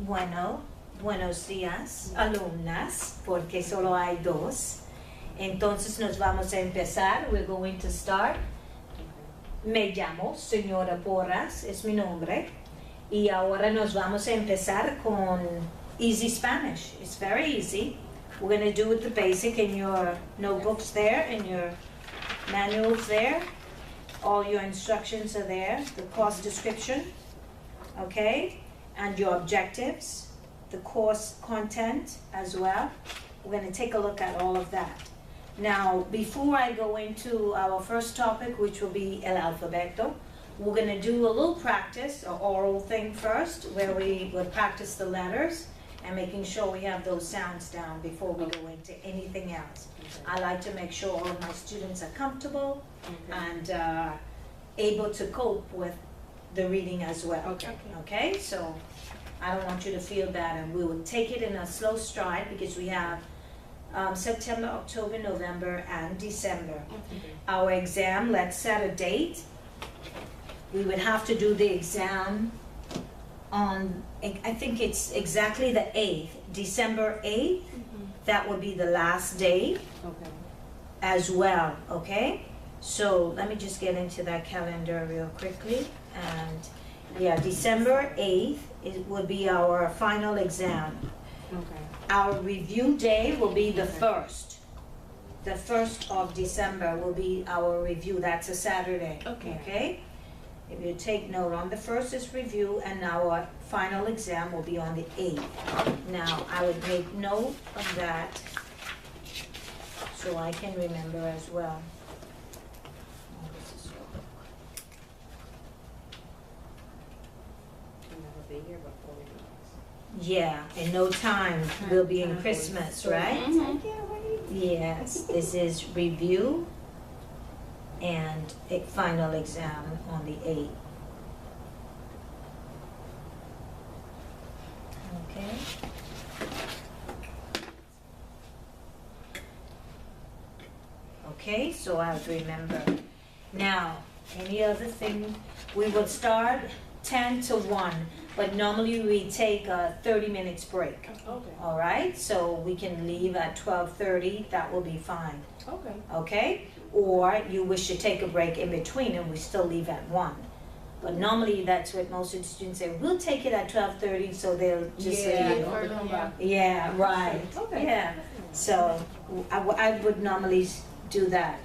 Bueno, buenos días, alumnas, porque solo hay dos. Entonces nos vamos a empezar. We're going to start. Me llamo Señora Porras, es mi nombre. Y ahora nos vamos a empezar con Easy Spanish. It's very easy. We're going to do it the basic in your notebooks there, in your manuals there. All your instructions are there, the course description, okay? And your objectives, the course content as well. We're going to take a look at all of that. Now, before I go into our first topic, which will be el alfabeto, we're going to do a little practice, an oral thing first, where we will practice the letters and making sure we have those sounds down before we go into anything else. I like to make sure all of my students are comfortable and able to cope with the reading as well. Okay, so I don't want you to feel bad, and we will take it in a slow stride because we have September, October, November, and December. Our exam, let's set a date. We would have to do the exam on, I think it's exactly the 8th, December 8th. That would be the last day as well, okay? So let me just get into that calendar real quickly. And yeah, December 8th, it will be our final exam. Our review day will be the 1st. The 1st of December will be our review. That's a Saturday, okay? If you take note, on the 1st is review, and our final exam will be on the 8th. Now, I would make note of that so I can remember as well. Oh, this is wrong. Yeah, in no time we'll be in Christmas, right? Yes, this is review and a final exam on the 8th. Okay. Okay, so I have to remember. Now, any other thing? We will start 10 to 1, but normally we take a 30 minutes break. All right, so we can leave at 12:30, that will be fine. Okay? Or you wish to take a break in between and we still leave at 1. But normally that's what most of the students say, we'll take it at 12:30, so they'll just leave. Yeah, right. Yeah, so I would normally do that.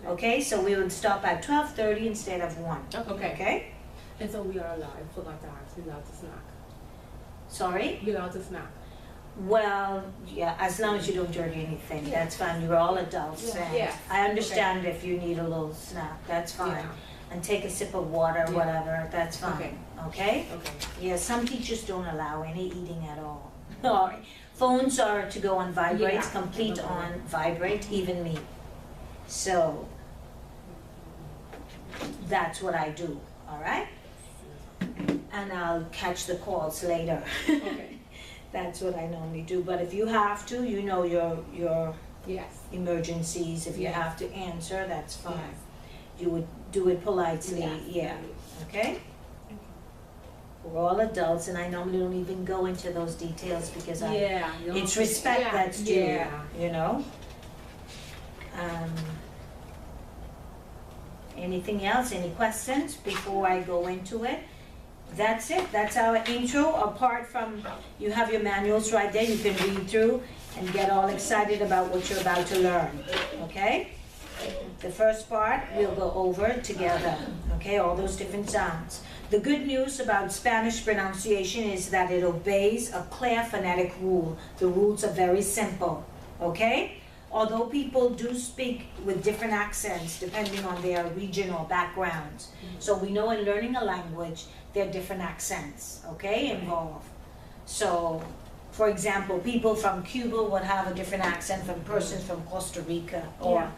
Okay, so we would stop at 12:30 instead of 1. Okay? And so we are allowed, for like that, we're allowed to snack. Sorry? We're allowed to snack. Well, yeah, as long as you don't dirty anything, that's fine. You're all adults. And I understand if you need a little snack, that's fine. And take a sip of water, whatever, that's fine. Okay? Yeah, some teachers don't allow any eating at all. All right. Phones are to go on vibrate, complete on vibrate, even me. So, that's what I do, all right? And I'll catch the calls later. That's what I normally do. But if you have to, you know your emergencies. If you have to answer, that's fine. You would do it politely, okay? We're all adults, and I normally don't even go into those details because it's respect that's due, you know? Anything else? Any questions before I go into it? That's it. That's our intro. Apart from, you have your manuals right there. You can read through and get all excited about what you're about to learn. Okay? The first part we'll go over together. Okay? All those different sounds. The good news about Spanish pronunciation is that it obeys a clear phonetic rule. The rules are very simple. Okay? Although people do speak with different accents depending on their regional backgrounds. So we know in learning a language, there are different accents, okay, involved. So, for example, people from Cuba would have a different accent from persons from Costa Rica, or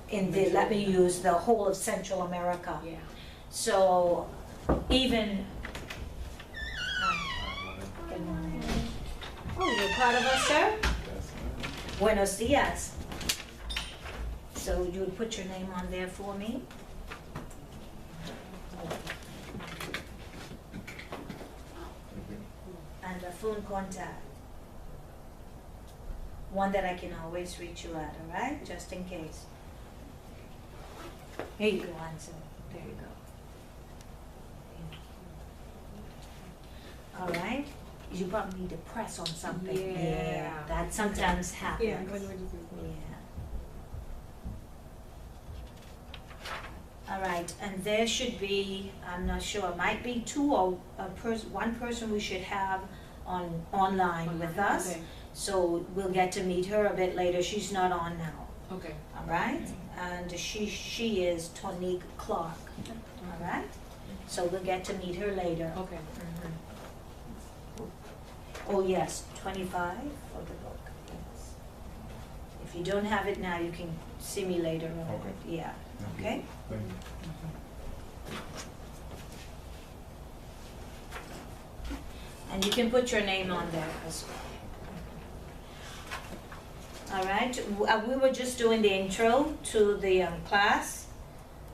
in the, let me use the whole of Central America. So, even, oh, you're part of us, sir? Buenos dias. So you would put your name on there for me. And a phone contact. One that I can always reach you at, all right? Just in case. Here you go, answer. There you go. All right? You probably need to press on something. Yeah. That sometimes happens. Yeah. All right, and there should be, I'm not sure, might be two or one person we should have online with us. Okay. So we'll get to meet her a bit later. She's not on now. Okay. All right, and she is Tonique Clark. All right, so we'll get to meet her later. Okay. Oh yes, 25 for the book. Yes. If you don't have it now, you can see me later on. Okay. Yeah. Okay. Thank you. And you can put your name on there as well. All right. We were just doing the intro to the class,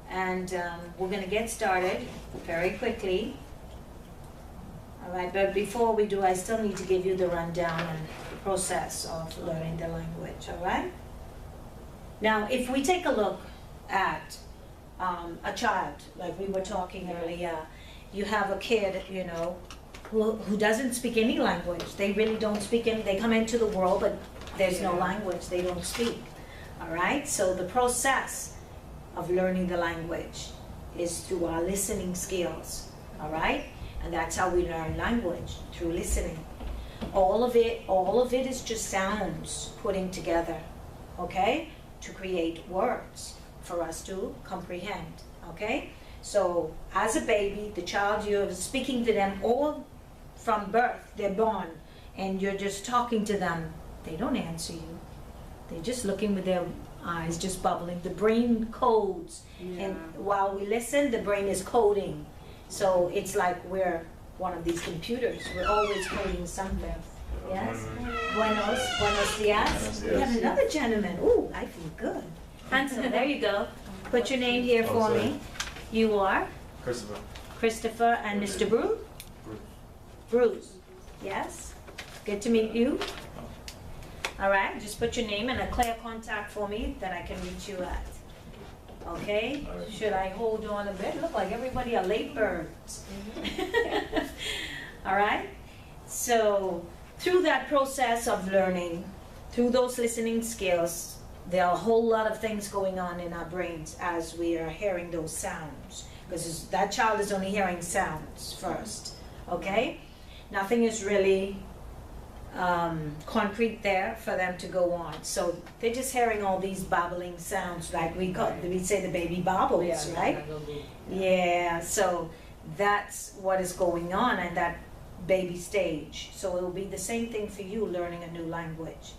and we're going to get started very quickly. All right. But before we do, I still need to give you the rundown and the process of learning the language. All right. Now, if we take a look at a child, like we were talking earlier, you have a kid, you know, who doesn't speak any language. They really don't speak any. They come into the world, but there's no language. They don't speak. All right. So the process of learning the language is through our listening skills. All right, and that's how we learn language, through listening. All of it is just sounds putting together, okay, to create words for us to comprehend, okay? So as a baby, the child, you're speaking to them all from birth, they're born, and you're just talking to them. They don't answer you. They're just looking with their eyes, just bubbling. The brain codes, and while we listen, the brain is coding. So it's like we're one of these computers. We're always coding something. Yes? Buenos dias. We have another gentleman. Ooh, I feel good. Handsome, there you go. Put your name here for me. You are? Christopher. Christopher and Mr. Bruce? Bruce. Yes? Good to meet you. All right, just put your name and a clear contact for me that I can reach you at. Okay? Should I hold on a bit? Look like everybody are late birds. All right? So, through that process of learning, through those listening skills, there are a whole lot of things going on in our brains as we are hearing those sounds. Because that child is only hearing sounds first. Okay? Nothing is really concrete there for them to go on. So they're just hearing all these babbling sounds, like we say the baby babbles, right? Yeah, so that's what is going on in that baby stage. So it'll be the same thing for you learning a new language.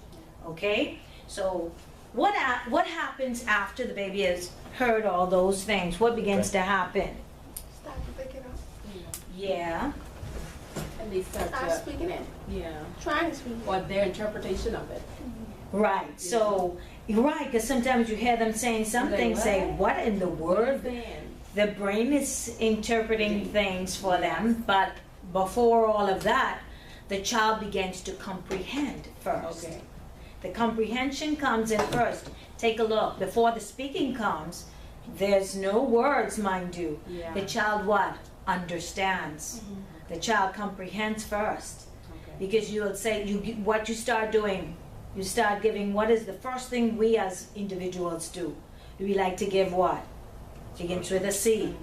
Okay? So what happens after the baby has heard all those things? What begins to happen? Start to pick it up. Yeah. And they start speaking it. Yeah. Trying to speak it. Or their interpretation of it. Right. So, right, because sometimes you hear them saying something, say, what in the world? The brain is interpreting things for them, but before all of that, the child begins to comprehend first. Okay. The comprehension comes in first. Take a look. Before the speaking comes, there's no words, mind you. Yeah. The child what? Understands. The child comprehends first. Because you'll say, what you start doing, you start giving, what is the first thing we as individuals do? We like to give what? Begins with a C.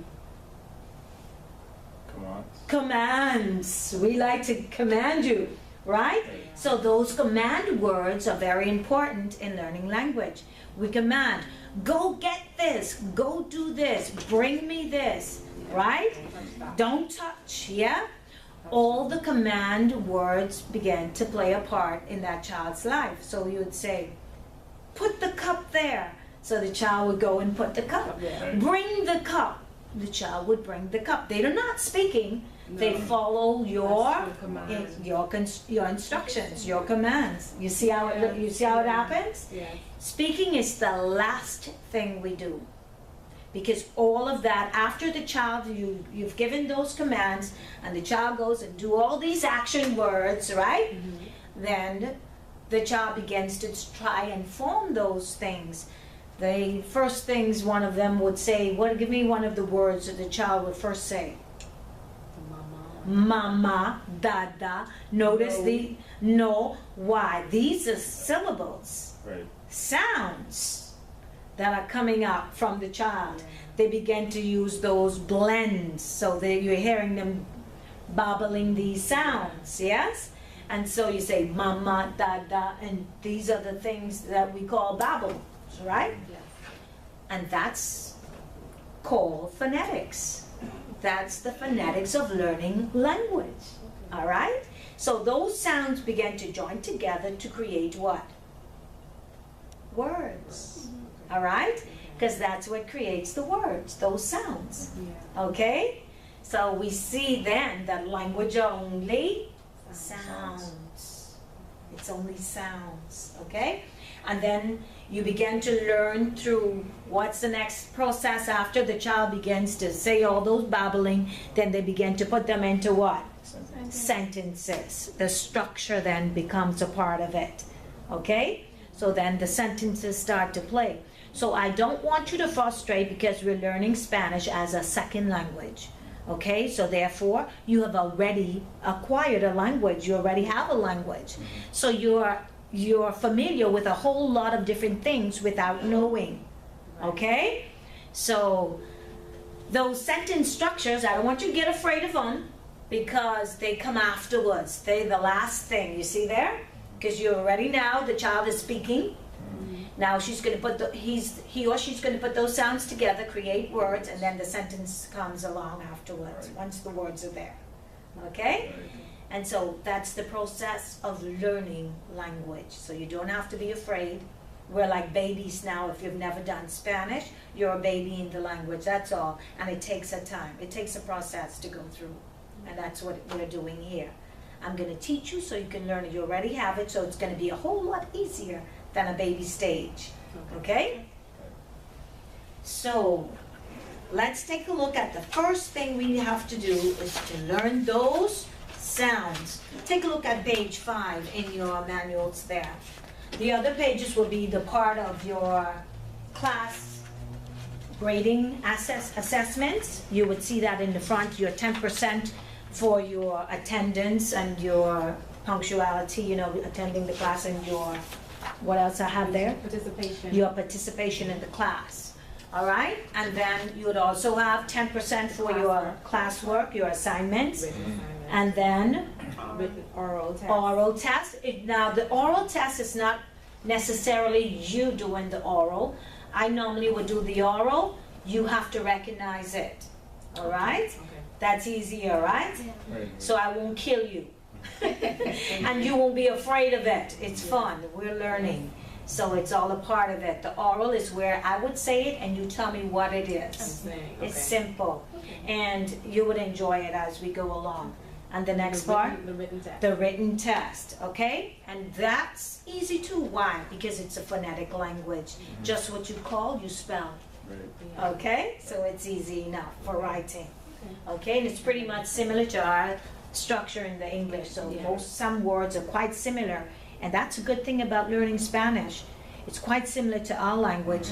Commands. We like to command you, right? So those command words are very important in learning language. We command, go get this, go do this, bring me this, right? Don't touch, yeah? All the command words begin to play a part in that child's life. So you would say, put the cup there. So the child would go and put the cup. Bring the cup. The child would bring the cup. They are not speaking. No. They follow your instructions, your commands. You see how it happens? Yeah. Speaking is the last thing we do. Because all of that, after the child, you've given those commands, and the child goes and do all these action words, right? Then the child begins to try and form those things. The first things one of them would say, give me one of the words that the child would first say. Mama, dada. Notice no. Why? These are syllables, Right. sounds that are coming up from the child. They begin to use those blends, so that you're hearing them babbling these sounds, yes? And so you say mama, dada, and these are the things that we call babble, right? Yes. And that's called phonetics. That's the phonetics of learning language, all right? So those sounds begin to join together to create what? Words, all right? Because that's what creates the words, those sounds, okay? So we see then that language are only sounds. It's only sounds, okay? And then you begin to learn through what's the next process after the child begins to say all those babbling, then they begin to put them into what? Sentences. The structure then becomes a part of it, okay? So then the sentences start to play. So I don't want you to frustrate because we're learning Spanish as a second language. Okay, so therefore you have already acquired a language. You already have a language. So you're familiar with a whole lot of different things without knowing. Okay? So those sentence structures, I don't want you to get afraid of them because they come afterwards. They're the last thing. You see there? Because you're already now, the child is speaking. Now she's going to put he or she's going to put those sounds together, create words, and then the sentence comes along afterwards, once the words are there. Okay? And so that's the process of learning language. So you don't have to be afraid. We're like babies now. If you've never done Spanish, you're a baby in the language, that's all. And it takes a time. It takes a process to go through. And that's what we're doing here. I'm going to teach you so you can learn it. You already have it, so it's going to be a whole lot easier than a baby stage. Okay? So let's take a look at the first thing we have to do is to learn those sounds. Take a look at page 5 in your manuals there. The other pages will be the part of your class grading assessments. You would see that in the front, your 10% for your attendance and your punctuality, you know, attending the class, and your, what else I have there? Participation. Your participation in the class. All right? And then you would also have 10% for your classwork, your assignments. And then Oral test. oral test. Now the oral test is not necessarily you doing the oral. I normally would do the oral. You have to recognize it. All right? Okay. That's easier, right? Right. So I won't kill you. And you won't be afraid of it. It's fun. We're learning. So it's all a part of it. The oral is where I would say it and you tell me what it is. It's simple. And you would enjoy it as we go along. And the next part? The written test. The written test, okay? And that's easy too. Why? Because it's a phonetic language. Just what you call, you spell. Right. Okay? So it's easy enough for writing. Okay? And it's pretty much similar to our structure in the English. So some words are quite similar. And that's a good thing about learning Spanish. It's quite similar to our language.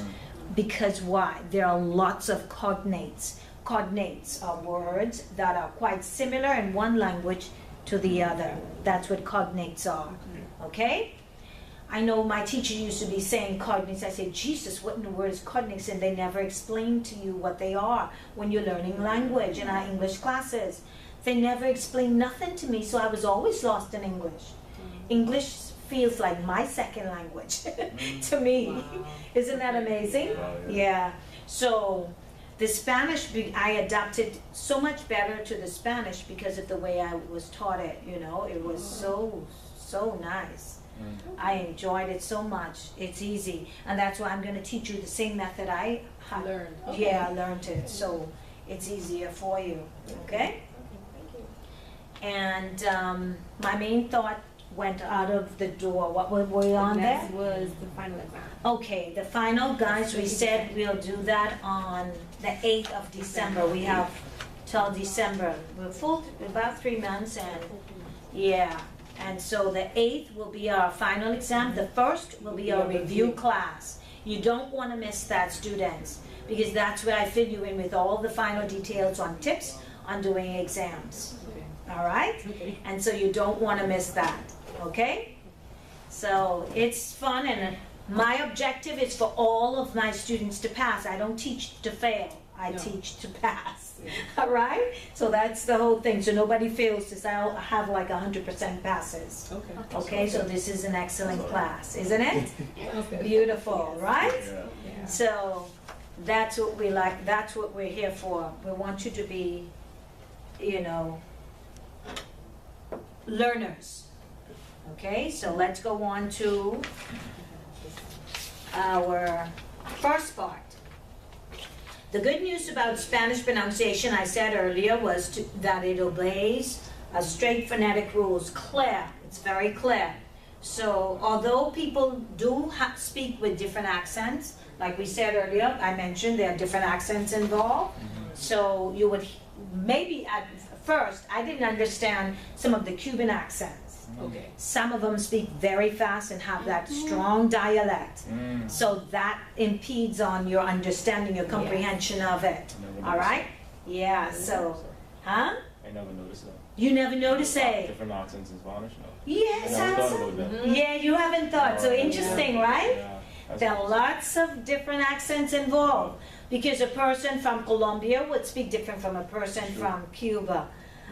Because why? There are lots of cognates. Cognates are words that are quite similar in one language to the other. That's what cognates are. Okay? I know my teacher used to be saying cognates. I said, Jesus, what in the world is cognates? And they never explained to you what they are when you're learning language in our English classes. They never explained nothing to me, so I was always lost in English. English feels like my second language to me. Wow. Isn't that amazing? Yeah. So the Spanish, I adapted so much better to the Spanish because of the way I was taught it, you know. It was so nice. I enjoyed it so much. It's easy. And that's why I'm going to teach you the same method I had. Learned. Yeah, I learned it. So it's easier for you. Okay? And my main thought went out of the door. What were we on there? Next was the final exam. Okay, the final, guys, we said we'll do that on the 8th of December. We have till December. We're full, about 3 months, and yeah. And so the 8th will be our final exam. The 1st will be our review class. You don't want to miss that, students, because that's where I fill you in with all the final details on tips on doing exams. All right? And so you don't want to miss that, okay? So it's fun, and my objective is for all of my students to pass. I don't teach to fail. I teach to pass. All right? So that's the whole thing. So nobody feels this. I'll have like 100% passes. Okay. Okay, so this is an excellent class, isn't it? Okay. Beautiful, right? Yeah. So that's what we like. That's what we're here for. We want you to be, you know, learners. Okay, so let's go on to our first part. The good news about Spanish pronunciation, I said earlier, was that it obeys a straight phonetic rules. Clear, it's very clear. So although people do speak with different accents, like we said earlier, I mentioned there are different accents involved. So you would, maybe at first, I didn't understand some of the Cuban accents. Okay. Some of them speak very fast and have that strong dialect. So that impedes on your understanding, your comprehension of it. All right? Yeah, so, huh? I never noticed that. You never notice it? Different accents in Spanish? No. Yes, I never thought Hanson. about that. Yeah, you haven't thought. So interesting, right? Yeah. That's There are awesome. lots of different accents involved. Because a person from Colombia would speak different from a person from Cuba.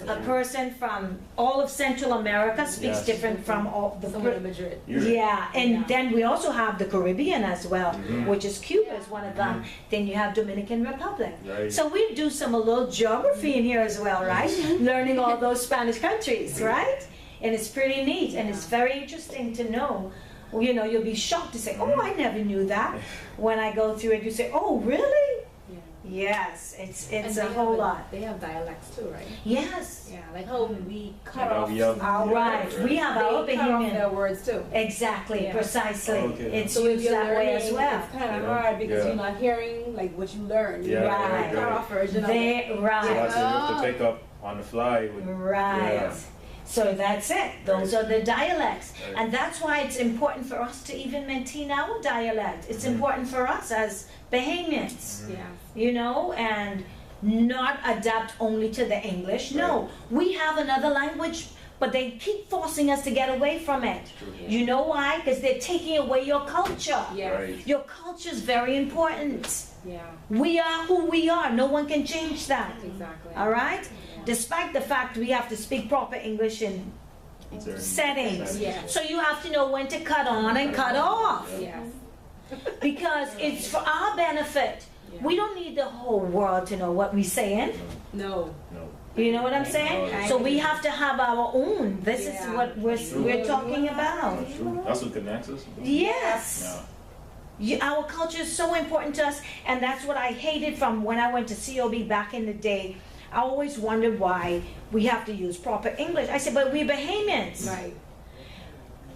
A person from all of Central America speaks Yes. different from all the Someone in Madrid. Yeah, and Yeah. then we also have the Caribbean as well, Mhm. which is Cuba is one of them. Then you have Dominican Republic. Right. So we do some a little geography in here as well, right? Learning all those Spanish countries, right? And it's pretty neat, and it's very interesting to know. You know, you'll be shocked to say, "Oh, I never knew that." When I go through it, you say, "Oh, really?" Yes, it's And a whole lot. They have dialects too, right? Yes. Yeah, like how we cut Yeah, off we have- All right, we have our they cut off Bahamian. their words too. Exactly, Yeah. precisely. Okay. It's So if used you're that way learning, as well. it's kind of Yeah. hard because Yeah. you're not hearing like what you learned. Yeah, right, Cut right. off version of it. They, So right, that's it. You have to pick up on the fly. With, right. Yeah. So that's it. Those are the dialects. Right. And that's why it's important for us to even maintain our dialect. It's important for us as Bahamians, Yeah. you know, and not adapt only to the English. No, we have another language, but they keep forcing us to get away from it. True. You know why? Because they're taking away your culture. Yeah. Right. Your culture is very important. Yeah. We are who we are. No one can change that. Exactly. All right? Yeah. Despite the fact we have to speak proper English in Certain settings. Yeah. So you have to know when to cut on and cut off. Yes. Because it's for our benefit. Yeah. We don't need the whole world to know what we're saying. No. No. You know what I'm saying? No. So we have to have our own. This is Yeah. what we're talking about. True. That's what connects us. Yes. Yeah. Our culture is so important to us, and that's what I hated from when I went to COB back in the day. I always wondered why we have to use proper English. I said, but we're Bahamians. Right.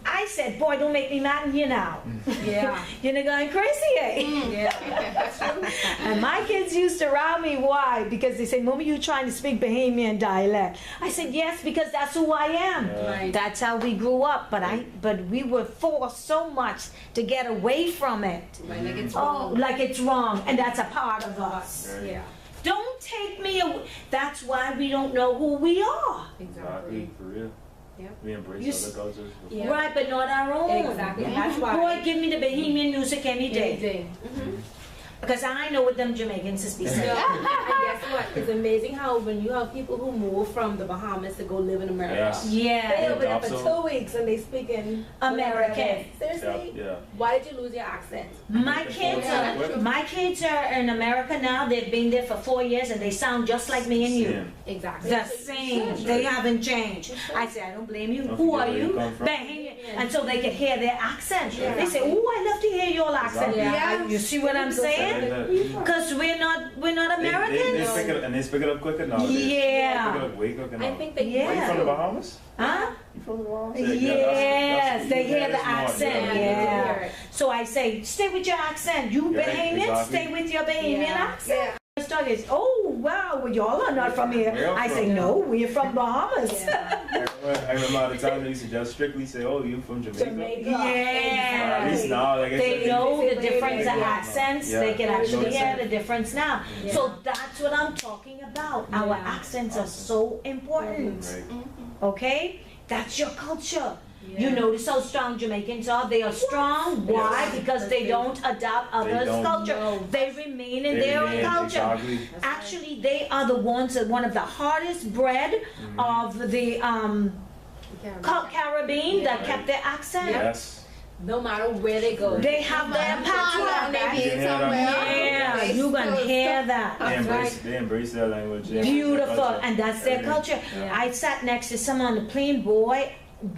I said, boy, don't make me mad in here now. Yeah. You're going crazy, eh? Yeah. That's true. And my kids used to round me. Why? Because they say, Mommy, you trying to speak Bahamian dialect. I said, yes, because that's who I am. Yeah. Right. That's how we grew up. But we were forced so much to get away from it. Right, like it's Oh, wrong. like it's wrong. And that's a part of us. Right. Yeah. Don't take me away. That's why we don't know who we are. Exactly. For real. Yeah. We embrace You other cultures. Yeah. Right, but not our own. Exactly. And that's why. Boy, give me the Bahamian music any day. Anything. Because I know what them Jamaicans is be Yeah. saying. And guess what? It's amazing how when you have people who move from the Bahamas to go live in America. Yes. They Yeah. live there for Absolutely. 2 weeks and they speak in American. Seriously? Yeah. Why did you lose your accent? My kids are in America now. They've been there for 4 years and they sound just like me and you. Same. Exactly. The same. They haven't changed. I say, I don't blame you. Don't Who forget are where you you? come from. Bahamian. And so they could hear their accent. Yeah. They say, oh, I love to hear your accent. Exactly. Yeah. You see what I'm saying? Because we're not They Americans. pick it, and they pick it up quicker nowadays. Pick it Yeah. up way quicker now. I think they Yeah. Are you from the Bahamas? Huh? You from wrong. Yes, they hear the that's more, accent. yeah. Yeah. So I say, stay with your accent. You Yeah, Bahamians, exactly. stay with your Bahamian Yeah. accent. Start is, oh wow, well, y'all are not from here. Where I say, from? no, we're from Bahamas. I remember all the time they used to just strictly say, "Oh, you from Jamaica?" Jamaica. Yeah. At least now, like I They said, know the they- difference of yeah. accents. Yeah. They can actually Notice hear it. the difference now. Yeah. So that's what I'm talking about. Our Yeah. accents are so important. Right. Okay? That's your culture. Yeah. You notice how strong Jamaicans are? They are strong. Why? Yes. Because they don't adopt others' don't. culture. No. They remain in They their remain, culture. exactly. Actually, they are the ones that one of the hardest bred of the Caribbean that Yeah. kept their accent. Yes. No matter where they go. They have their patois. Maybe Yeah, you gonna hear that. They embrace their language. they embrace their Beautiful, culture. and that's their Everything. culture. Yeah. I sat next to someone on the plane, boy,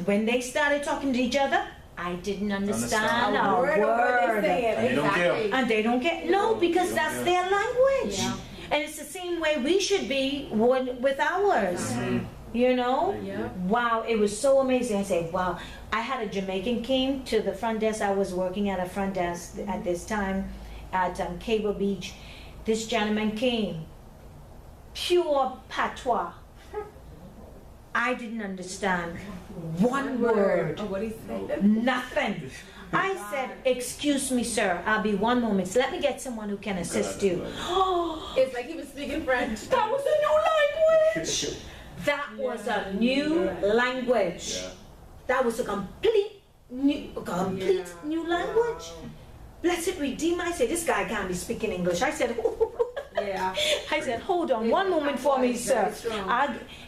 when they started talking to each other, I didn't understand a A word of what word. they're saying. And they don't care. Exactly. And they don't get, no, because They don't that's care. their language. Yeah. And it's the same way we should be with ours, you know? Yeah. Wow, it was so amazing. I said, wow. I had a Jamaican came to the front desk. I was working at a front desk at this time at Cable Beach. This gentleman came, pure patois. I didn't understand one word, Oh, what he said. nothing. I said, excuse me, sir, I'll be one moment. Let me get someone who can assist you. Oh, It's like he was speaking French. that was a new language. That was a new language. Yeah. That was a complete new language. Blessed Redeemer. I said, this guy can't be speaking English. I said, Yeah. I said, hold on one moment for me, sir.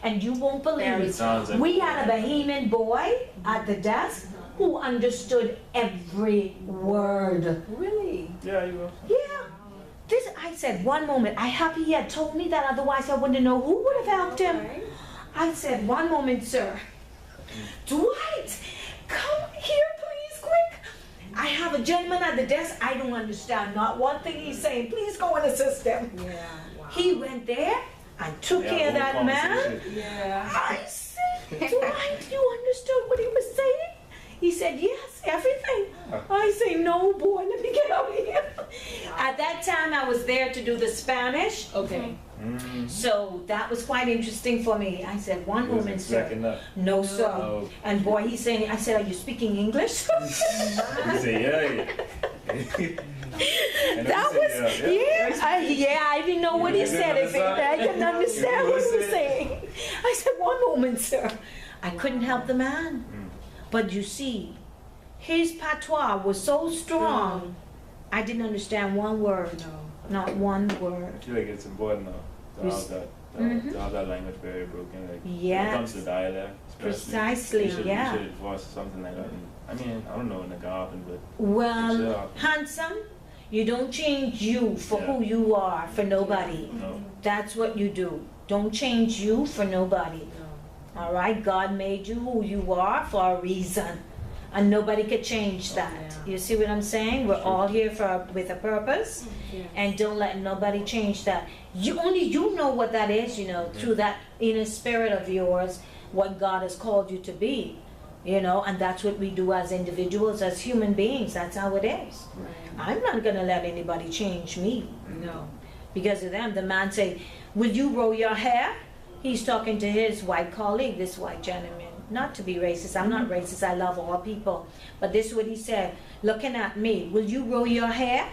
And you won't believe it. Sounds like We had a Bahamian boy at the desk who understood every word. Really? Yeah, you will. Yeah. This, I said, one moment. I happy he had told me that, otherwise I wouldn't know who would have helped him. Right. I said, one moment, sir. Dwight, come here, please, quick. I have a gentleman at the desk. I don't understand not one thing he's saying. Please go and assist him. Yeah. Wow. He went there and took Yeah, care of whole that man. conversation. Yeah. I said, Dwight, you understood what he was saying? He said, yes, everything. I say, no, boy, let me get out of here. At that time, I was there to do the Spanish. Okay. So that was quite interesting for me. I said, one Wasn't moment, sir. expecting that. No, sir. No. And boy, he's saying, I said, are you speaking English? You say, yeah. And That then you was, say, yeah, I didn't know what he You said. didn't I didn't understand what he was understand? saying. I said, one moment, sir. I couldn't help the man. But you see, his patois was so strong, I didn't understand one word. Not one word. I feel like it's important though, to have that, to have that language very broken. Like when Yeah. it comes to dialect, especially, Precisely, you should, yeah. You should enforce something like that. And, I mean, I don't know when it can happen, but Well, Sure. handsome, you don't change you for Yeah. who you are for nobody. no. That's what you do. Don't change you for nobody. All right? God made you who you are for a reason. And nobody could change that. Yeah. You see what I'm saying? We're all here with a purpose. Yeah. And don't let nobody change that. You know what that is, you know, through that inner spirit of yours, what God has called you to be. You know, and that's what we do as individuals, as human beings. That's how it is. I'm not gonna let anybody change me. No. Because of them, the man say, will you roll your hair? He's talking to his white colleague, this white gentleman. Not to be racist, I'm not racist, I love all people. But this is what he said, looking at me, will you roll your hair?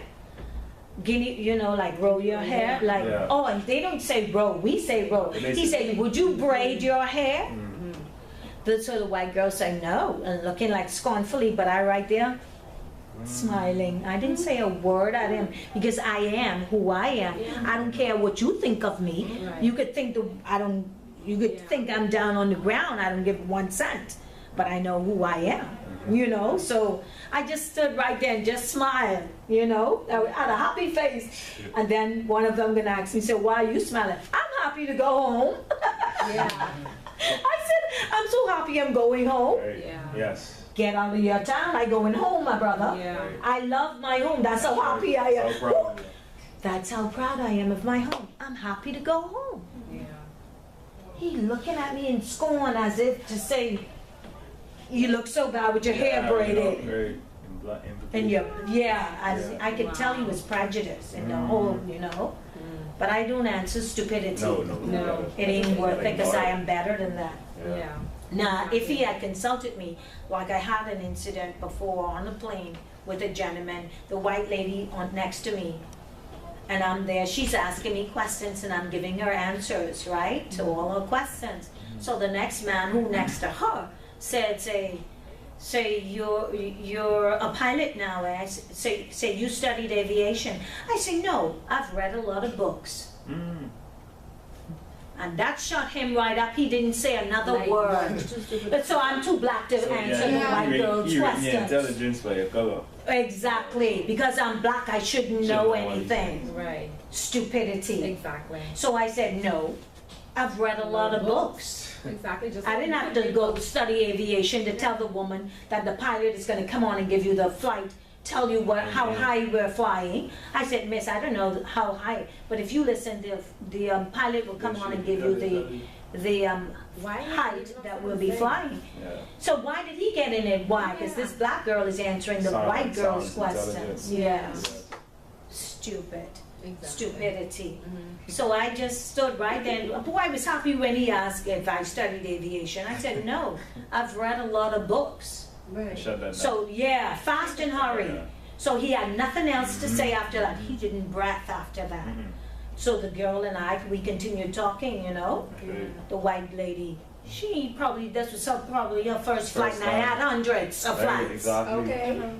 Guinea, you know, like roll your hair, like, Yeah. oh, and they don't say roll, we say roll. He said, would you braid your hair? So the white girl said no, and looking like scornfully, but I right there, smiling. I didn't say a word at him because I am who I am. I don't care what you think of me. Right. You could think you could think I'm down on the ground. I don't give 1 cent, but I know who I am. You know, so I just stood right there and just smiled. You know, I had a happy face, and then one of them gonna ask me, "So why are you smiling?" I'm happy to go home. Yeah. I said, I'm so happy I'm going home. Right. Yeah. Yes. Get out of your town, I going home, my brother. Yeah. I love my home. That's how happy I am. So proud of you. That's how proud I am of my home. I'm happy to go home. Yeah. He looking at me in scorn as if to say, You look so bad with your hair braided. Very And I could tell he was prejudiced in the whole, you know. But I don't answer stupidity. No. It ain't worth it because I am better than that. Yeah. Now, if he had consulted me, like I had an incident before on a plane with a gentleman, the white lady on next to me, and I'm there, she's asking me questions and I'm giving her answers, right, to all her questions. So the next man who next to her said, say you're a pilot now, eh? Say you studied aviation. I say, no, I've read a lot of books. And that shut him right up. He didn't say another word. But so I'm too black to answer the white girl's questions. Intelligence by your color. Exactly. Because I'm black, I shouldn't know anything. Right. Stupidity. Exactly. So I said, no, I've read a lot of books. Exactly. Just I didn't have to go study aviation to tell the woman that the pilot is going to come on and give you the flight, tell you how high we're flying. I said, miss, I don't know how high, but if you listen, the pilot will come on and give you the height that we'll be flying. Yeah. So why did he get in it? Why? Because this black girl is answering the white girl's questions. Yes. Stupid. Exactly. Stupidity. So I just stood right there. Boy, I was happy when he asked if I studied aviation. I said, no, I've read a lot of books. Right. Shut that down. So yeah, fast and hurry. Yeah. So he had nothing else to say after that. He didn't breath after that. So the girl and I, we continued talking, you know. The white lady, this was probably her first flight, and I had hundreds of flights. Exactly. Okay.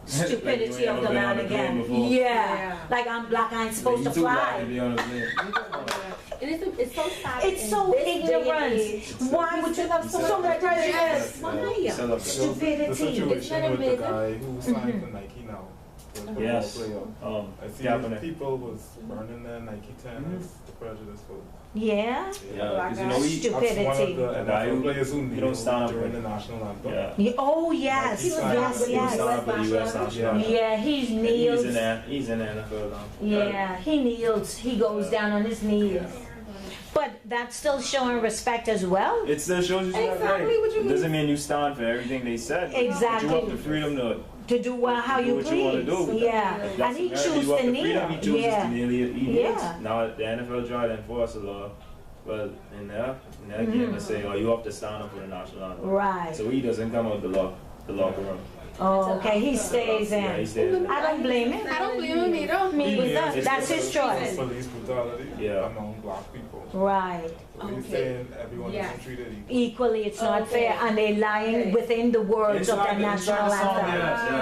Stupidity of the man again. Yeah. Like I'm black, I ain't supposed to fly. It's so sad. It's so ignorant. Why would you have so much prejudice? Why? Stupidity. The situation with the amazing? guy who signed for Nike now. The football Yes. player. I see Kaepernick. people was burning their Nike tennis, the prejudice for. Yeah. Yeah, because you know That's one of Stupidity. the NFL players who you don't stand up during for the national anthem. Yeah. Oh yes, He was yes, He was yes. signed for the U.S. national. Yeah, he's And kneels. He's in the NFL now. Yeah, he kneels. He goes down on his knees. But that's still showing respect as well. It still shows you that Exactly right. what you It mean. doesn't mean you stand for everything they said. Exactly. But you have the freedom To do how do you what you want to please. do. Yeah, If and that's he America, chose you have to the kneel. freedom, he chooses Yeah. to kneel. He Yeah. kneels. Now the NFL tried to enforce a law, but in their game they say, you have to stand up for the national anthem. Right. So he doesn't come out the locker room. Oh, okay, he stays Yeah, he in. stays in. I don't blame him. I don't blame him either. Me with Yeah, that. That's his choice. Police brutality Yeah. among black people. Right. So he's Okay. saying everyone Yeah. is treated equally. Equally, it's not Okay. fair, and they're lying Okay. within the words It's of not- the it's not national a song, anthem.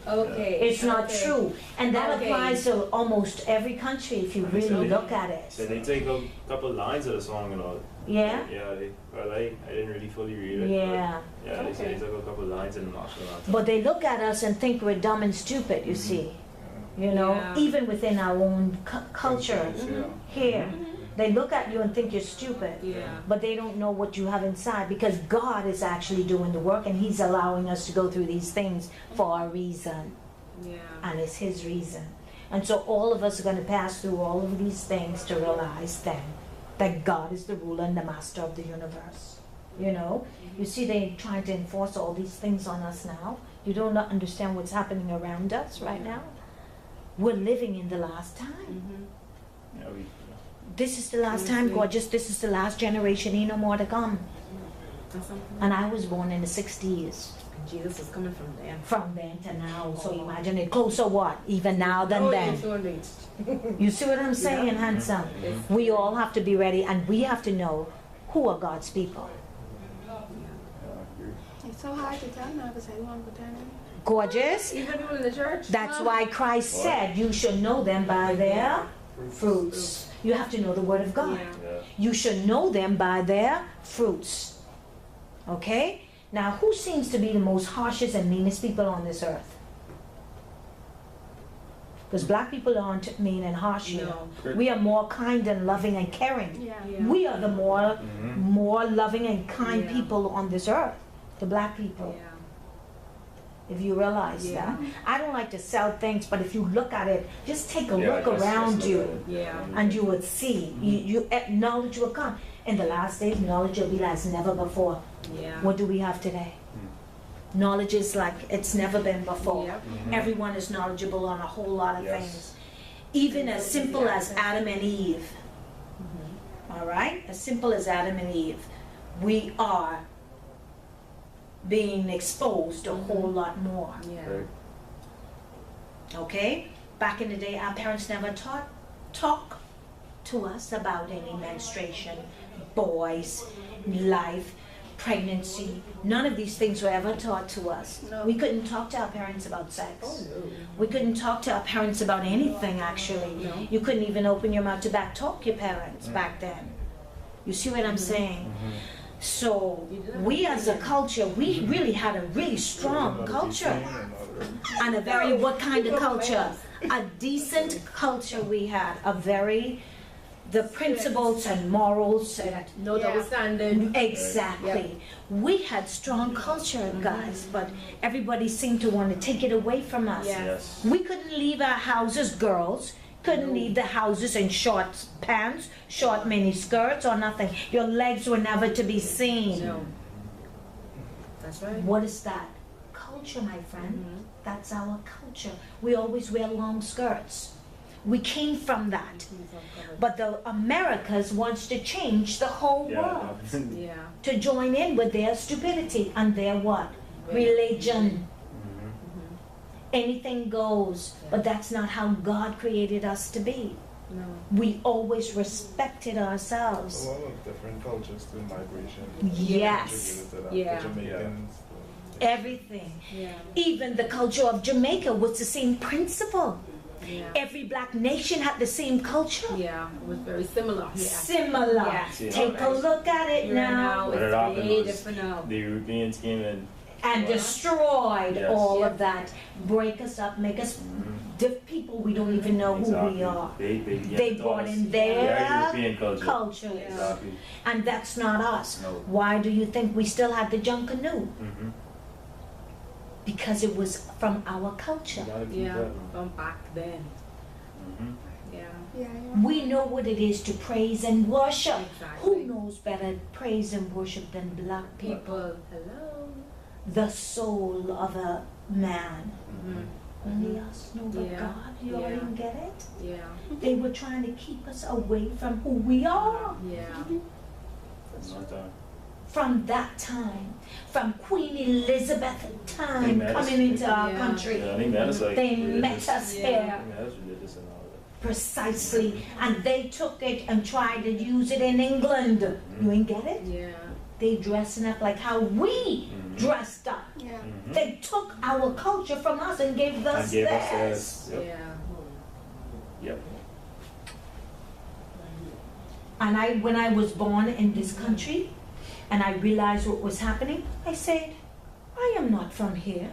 yeah. Okay. It's not Okay. true, and that Okay. applies to almost every country if you really look at So it. they take a couple lines of the song and all. Yeah. I didn't really fully read it. Yeah. But yeah, they say they took a couple lines in the national anthem. But they look at us and think we're dumb and stupid. You see, you know, Yeah. even within our own culture Yeah. here, they look at you and think you're stupid. Yeah. But they don't know what you have inside, because God is actually doing the work, and He's allowing us to go through these things for a reason, Yeah. and it's His reason. And so all of us are going to pass through all of these things to realize then that God is the ruler and the master of the universe. You know, you see they're trying to enforce all these things on us now. You don't understand what's happening around us right now. We're living in the last time. Yeah, This is the last time, gorgeous. This is the last generation. Ain't no more to come. That's something. And I was born in the 60s. Jesus is coming from there. From then to now. So imagine it closer what? Even now than then. You see what I'm saying, handsome? We all have to be ready, and we have to know who are God's people. It's so hard to tell now because everyone pretending. Gorgeous. Even people in the church. That's why Christ said you should know them by their fruits. You have to know the Word of God. yeah. You should know them by their fruits. Okay? Now, who seems to be the most harshest and meanest people on this earth? Because black people aren't mean and harsh here. No. We are more kind and loving and caring. Yeah. Yeah. We are the more loving and kind Yeah. people on this earth. The black people. Yeah. If you realize Yeah. that. I don't like to sell things, but if you look at it, just take a Yeah, look just around look you. at it. Yeah. And you would see, knowledge will come. In the last days, knowledge will be as never before. Yeah. What do we have today? Knowledge is like it's never been before. Yep. Everyone is knowledgeable on a whole lot of Yes. things. Even as simple as Adam and Eve. All right? As simple as Adam and Eve. We are being exposed a whole lot more. Yeah. Right. Okay? Back in the day, our parents never talk to us about any menstruation, boys, life, pregnancy. None of these things were ever taught to us. No. We couldn't talk to our parents about sex. Oh, no. We couldn't talk to our parents about anything, actually. No. You couldn't even open your mouth to back talk your parents back then. You see what I'm saying? So we as a culture, we really had a really strong culture. And a very, what kind of culture? A decent culture we had. A very, the principles and morals and No double standard. exactly. We had strong culture, guys, but everybody seemed to want to take it away from us. Yeah. Yes. We couldn't leave our houses, girls. Couldn't leave the houses in short pants, short mini skirts or nothing. Your legs were never to be seen. No. That's right. What is that? Culture, my friend. That's our culture. We always wear long skirts. We came from that. But the Americas wants to change the whole world Yeah. to join in with their stupidity and their what? Religion. Anything goes, but that's not how God created us to be. No. We always respected A ourselves. lot of different cultures through migration. Yes, contributed to that. Yeah. The Jamaicans. everything. Yeah. Even the culture of Jamaica was the same principle. Yeah. Every black nation had the same culture. Yeah. It was very similar. Yeah. Similar. Yeah. Take a look at it Here now. What had it's happened way was different now. the Europeans came in. And destroyed Yes. all Yeah. of that. Break us up, make us people we don't even know who Exactly. we are. They They brought in their European culture. cultures. Exactly. And that's not us. No. Why do you think we still had the junk canoe? Mm-hmm. Because it was from our culture. Yeah. From back then. Mm-hmm. Yeah. Yeah, yeah. We know what it is to praise and worship. Exactly. Who knows better praise and worship than black people? People. Hello. The soul of a man. Mm-hmm. Only us know but Yeah. God. You Yeah. already get it? Yeah. They were trying to keep us away from who we are. Yeah. From that time, from Queen Elizabeth time Amen. coming into our Yeah. country. Yeah, they met us like They religious. met us Yeah. here. They met us religious and all that. Precisely. And they took it and tried to use it in England. You ain't get it? Yeah. They dressing up like how we dressed up. Yeah. Mm-hmm. They took our culture from us and gave us And gave us theirs. theirs. Yep. Yeah. Yep. And when I was born in this country, and I realized what was happening, I said, I am not from here.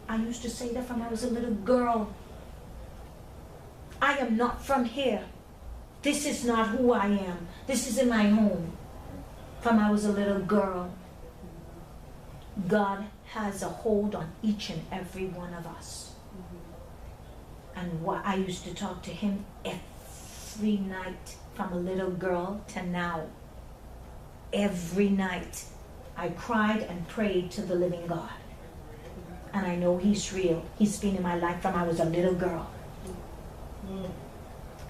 I used to say that from I was a little girl. I am not from here. This is not who I am. This isn't my home. From I was a little girl. God has a hold on each and every one of us. And what I used to talk to him every night from a little girl to now. Every night I cried and prayed to the living God. And I know he's real. He's been in my life from I was a little girl.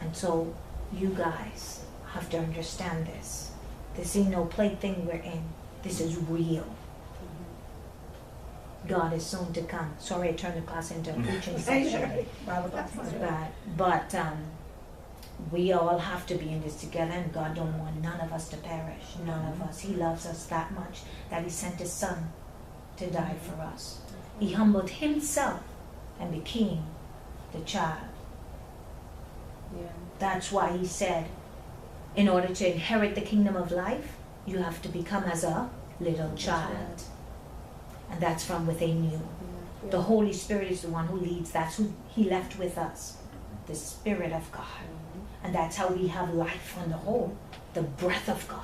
And so you guys have to understand this. This ain't no plaything we're in. This is real. God is soon to come. Sorry I turned the class into a preaching session. But we all have to be in this together, and God don't want none of us to perish. None of us. He loves us that much that he sent his son to die for us. He humbled himself and became the child. Yeah. That's why he said, in order to inherit the kingdom of life, you have to become as a little child. And that's from within you. Yeah. The Holy Spirit is the one who leads. That's who he left with us. The Spirit of God. And that's how we have life on the whole. The breath of God.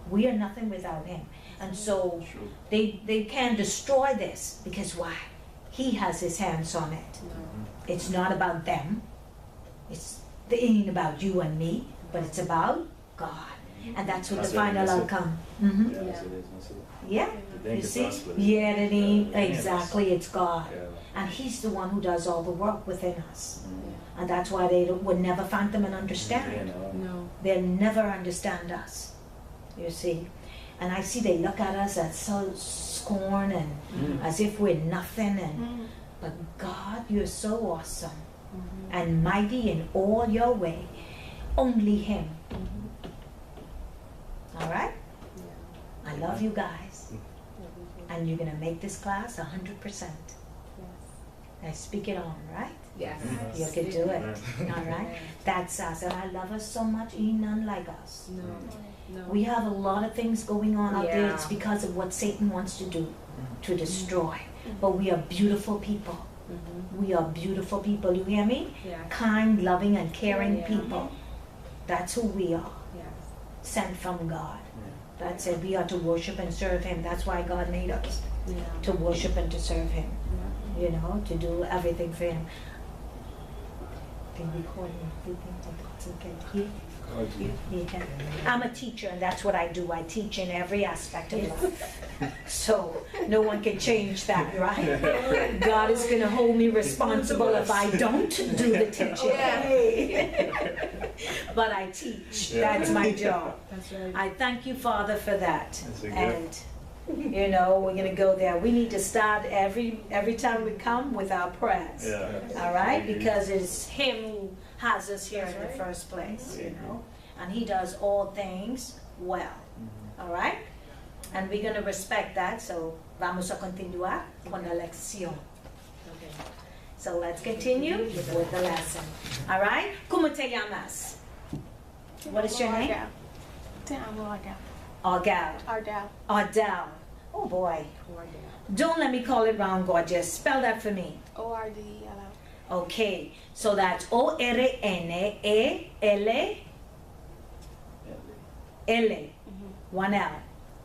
We are nothing without him. And so they can destroy this because why? He has his hands on it. It's not about them. It ain't about you and me, but it's about God. And that's what That's the what final it is. outcome. Yeah, that's what it is. That's it. Yeah, You think you it's see? us, but Yeah, it's- exactly, it's God. Yeah. And He's the one who does all the work within us. Mm. And that's why they would never find them and Yeah, understand. no. No. They'll never understand us, you see. And I see they look at us as so scorn and as if we're nothing. And but God, you're so awesome and mighty in all your way. Only Him. All right? I love you guys. And you're going to make this class 100%. I speak it on, right? Yes. You can do it. All right? That's us. And I love us so much. Ain't none like us. No. We have a lot of things going on out there. Yeah. It's because of what Satan wants to do, to destroy. But we are beautiful people. We are beautiful people. You hear me? Yeah. Kind, loving, and caring Yeah. people. That's who we are. Yes. Sent from God. That's it. We are to worship and serve Him. That's why God made us. Yeah. To worship and to serve Him. You know, to do everything for Him. Can we call Him? It's okay. Yeah. I'm a teacher, and that's what I do. I teach in every aspect of life. So no one can change that, right? God is going to hold me responsible if I don't do the teaching. But I teach. That's my job. That's right. I thank you, Father, for that. That's a And you know, we're going to go there. We need to start every time we come with our prayers. Yeah. All right? Because it's Him who has us here in the first place, you know. And He does all things well. All right? And we're going to respect that. So, vamos a continuar con la lección. Okay. So, let's continue with the lesson. All right? ¿Cómo te llamas? What is your name? Ardell. Ardell. Oh, boy. Don't let me call it wrong, gorgeous. Spell that for me. O-R-D-E-L-L. Okay, so that's O-R-N-E-L. L. One L.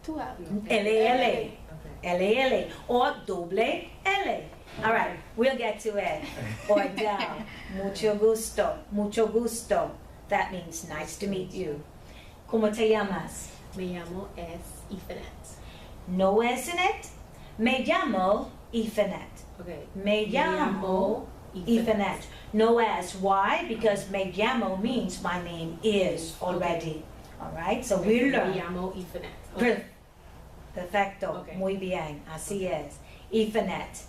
2 L. L-A-L-A. L-A-L-A. Or doble L. All right, we'll get to it. Ordell. Mucho gusto. Mucho gusto. That means nice to meet you. ¿Cómo te llamas? Me llamo es Ethanet. No es en it. Me llamo Ethanet. Okay. Me llamo Ethanet. No S. Why? Because me llamo means my name is already. All right? So we Me learn. llamo Ethanet. Per- Perfecto. Okay. Muy bien. Así es. Ethanet.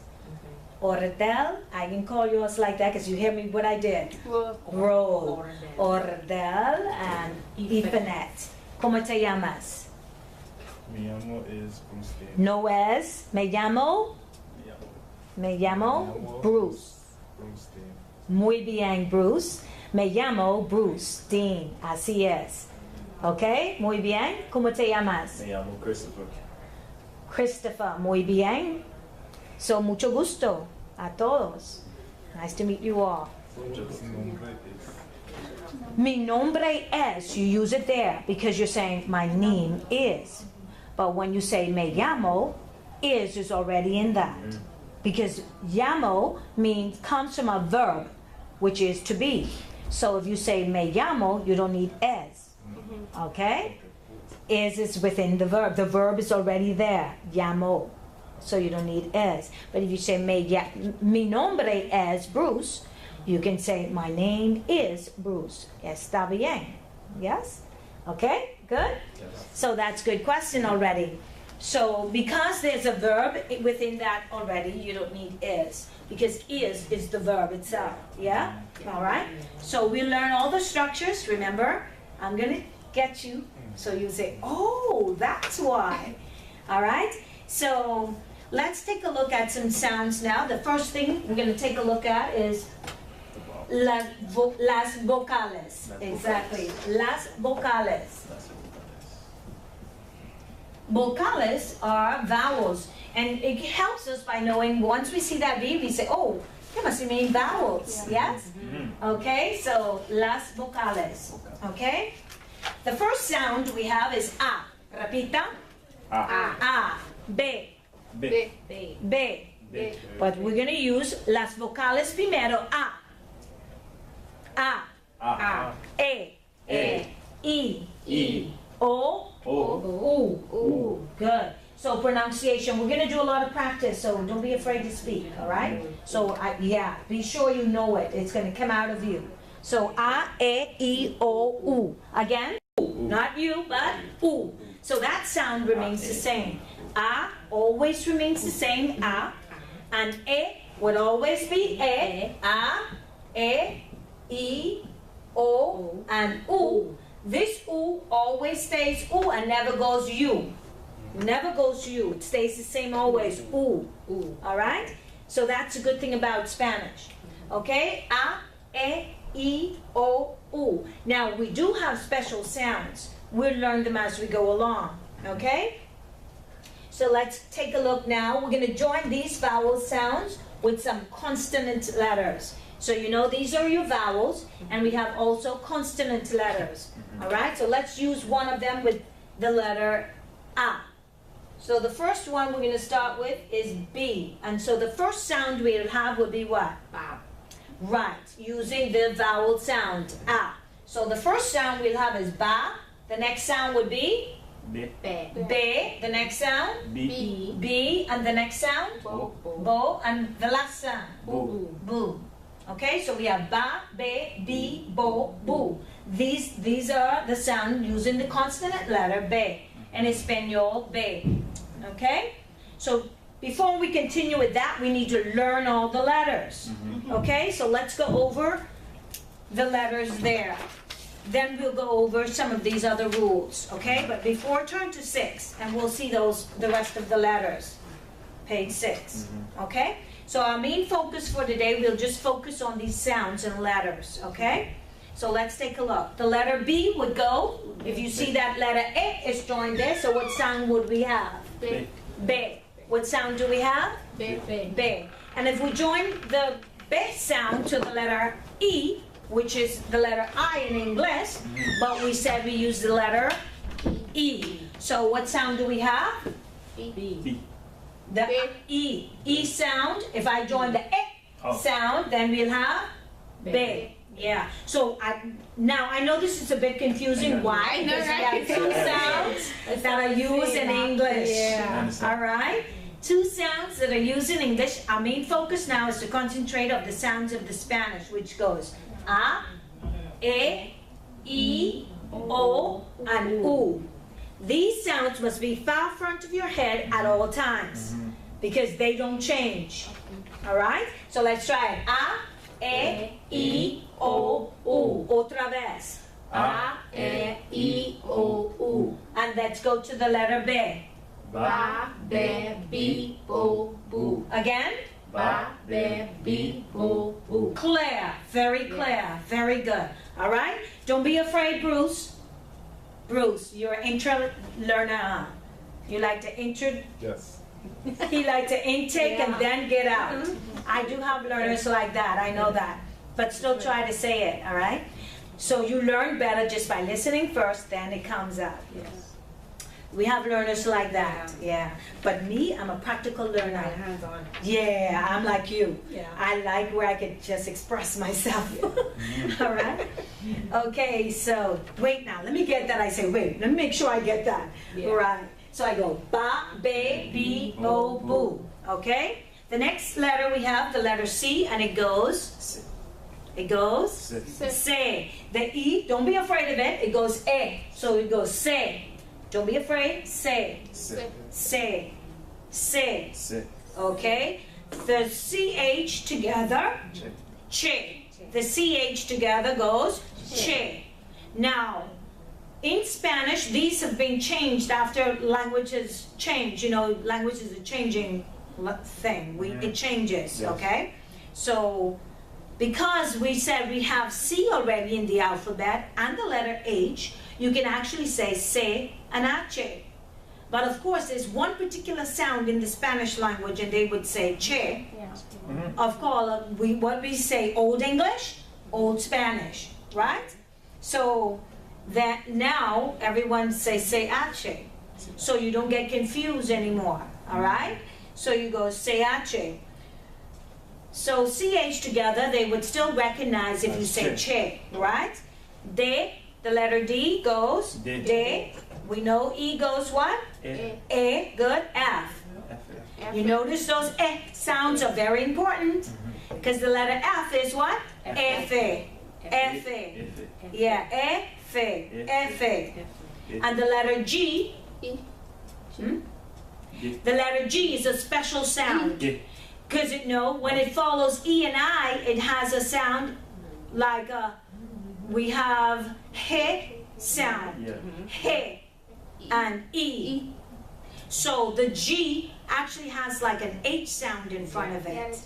Okay. Ordel. I can call yours like that because you hear me what I did. Roll. Ordel and Ethanet. ¿Cómo te llamas? Mi amo es Bruce Dean. No es. Me llamo. Me llamo Bruce. Bruce Dean. Muy bien, Bruce. Me llamo Bruce Dean. Así es. ¿Ok? Muy bien. ¿Cómo te llamas? Me llamo Christopher. Christopher. Muy bien. So, mucho gusto a todos. Nice to meet you all. Su nombre es. Mi nombre es. You use it there because you're saying my name is. But when you say me llamo, is already in that. Because llamo comes from a verb, which is to be. So if you say me llamo, you don't need es. Okay? Is within the verb. The verb is already there. Llamo. So you don't need es. But if you say mi nombre es Bruce, you can say my name is Bruce. Está bien. Yes? Okay? Good? So that's a good question already. So because there's a verb within that already, you don't need is. Because is the verb itself. Yeah? All right? So we learn all the structures. Remember, I'm going to get you. So you say, oh, that's why. All right? So let's take a look at some sounds now. The first thing we're going to take a look at is las vocales. Exactly. Las vocales. Vocales are vowels, and it helps us by knowing once we see that V, we say, oh, that must mean vowels, yes? Okay, so las vocales, okay? The first sound we have is A. Repita. A. B. B. B. B. B. But we're going to use las vocales primero. A. A. A. E. E. I. I. O. pronunciation. We're going to do a lot of practice, so don't be afraid to speak, all right? So, be sure you know it. It's going to come out of you. So, A, E, I, O, U. Again, not you, but U. So that sound remains the same. A always remains the same, A. And E would always be E. A, E, I, O, and U. This U always stays U and never goes U. Never goes U. It stays the same always. U. All right? So that's a good thing about Spanish. Okay? A, E, I, O, U. Now, we do have special sounds. We'll learn them as we go along. Okay? So let's take a look now. We're going to join these vowel sounds with some consonant letters. So you know these are your vowels, and we have also consonant letters. All right? So let's use one of them with the letter A. So the first one we're going to start with is B. And so the first sound we'll have will be what? Ba. Right, using the vowel sound, A. So the first sound we'll have is Ba. The next sound would be? B. Be. Be. The next sound? B. B. And the next sound? Bo. Bo. And the last sound? Boo. Boo. Okay, so we have Ba, Be, Bi, Bo, Boo. These are the sound using the consonant letter Be. In Espanol, Be. Okay? So before we continue with that, we need to learn all the letters. Okay, so let's go over the letters there. Then we'll go over some of these other rules. Okay, but before turn to 6, and we'll see the rest of the letters. Page 6. Okay, so our main focus for today, we'll just focus on these sounds and letters. Okay, so let's take a look. The letter B would go, if you see that letter E is joined there, so what sound would we have? Be. Be. What sound do we have? Be. Be. And if we join the B sound to the letter E, which is the letter I in English, but we said we use the letter E. So what sound do we have? Be. B. The E sound. If I join the E sound, then we'll have B. Yeah. So now I know this is a bit confusing. Why? Because we have two sounds that are used in English. Yeah. All right. Two sounds that are used in English. Our main focus now is to concentrate on the sounds of the Spanish, which goes A, E, I, O, and U. These sounds must be far front of your head at all times because they don't change. All right? So let's try it. A, E, I, O, U. Otra vez. A, E, I, O, U. And let's go to the letter B. Ba. Be. Bi. Bo. Boo. Again. Ba. Be. Bi. Bo. Boo. Clear. Very clear. Very good. All right? Don't be afraid, Bruce. Bruce, you're an intro learner. You like to intro. Yes. He like to intake and then get out. I do have learners like that. I know that. But still try to say it. All right? So you learn better just by listening first, then it comes out. Yes. We have learners like that. Yeah. But me, I'm a practical learner. Hands on. Yeah, I'm like you. Yeah. I like where I could just express myself. All right? Okay, so wait now. Let me get that. I say, wait, let me make sure I get that. Yeah. Right. So I go ba, be, bi, bo, boo. Okay? The next letter we have the letter C, and it goes. It goes. Se. The E, don't be afraid of it. It goes E. So it goes se. Don't be afraid. Se. Se. Se. Okay? The CH together, che. The CH together goes che. Now, in Spanish, these have been changed after languages change. You know, language is a changing thing. It changes, okay? So, because we said we have C already in the alphabet and the letter H, you can actually say se and H. But of course, there's one particular sound in the Spanish language, and they would say che. Yeah. Of course, what we say, Old English, Old Spanish, right? So that now everyone say H. So you don't get confused anymore, all right? So you go say H. So CH together, they would still recognize if you say che, right? De, the letter D goes de, We know E goes what? A, good, F. You notice those E sounds are very important because the letter F is what? F. F. Yeah, F. F. And the letter G, the letter G is a special sound because when it follows E and I, it has a sound like we have H sound, H and E. So the G actually has like an H sound in front of it.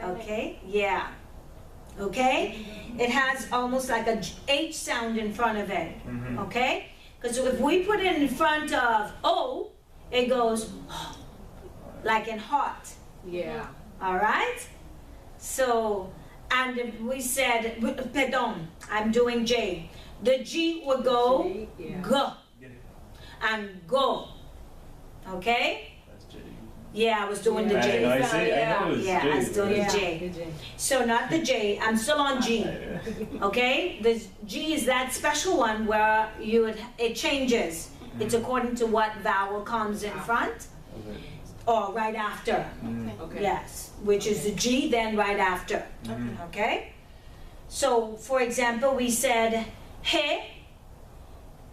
Okay? Yeah. Okay? It has almost like a H sound in front of it. Okay? Because if we put it in front of O, it goes like in hot. Yeah. All right? So, and if we said, pardon, I'm doing J. The G would go go and go. Okay? Yeah, I was doing the J. I was doing the J. So not the J, I'm still on G. Okay? The G is that special one where it changes. It's according to what vowel comes in front or right after. Okay. Yes, which is the G, then right after. Okay? So, for example, we said he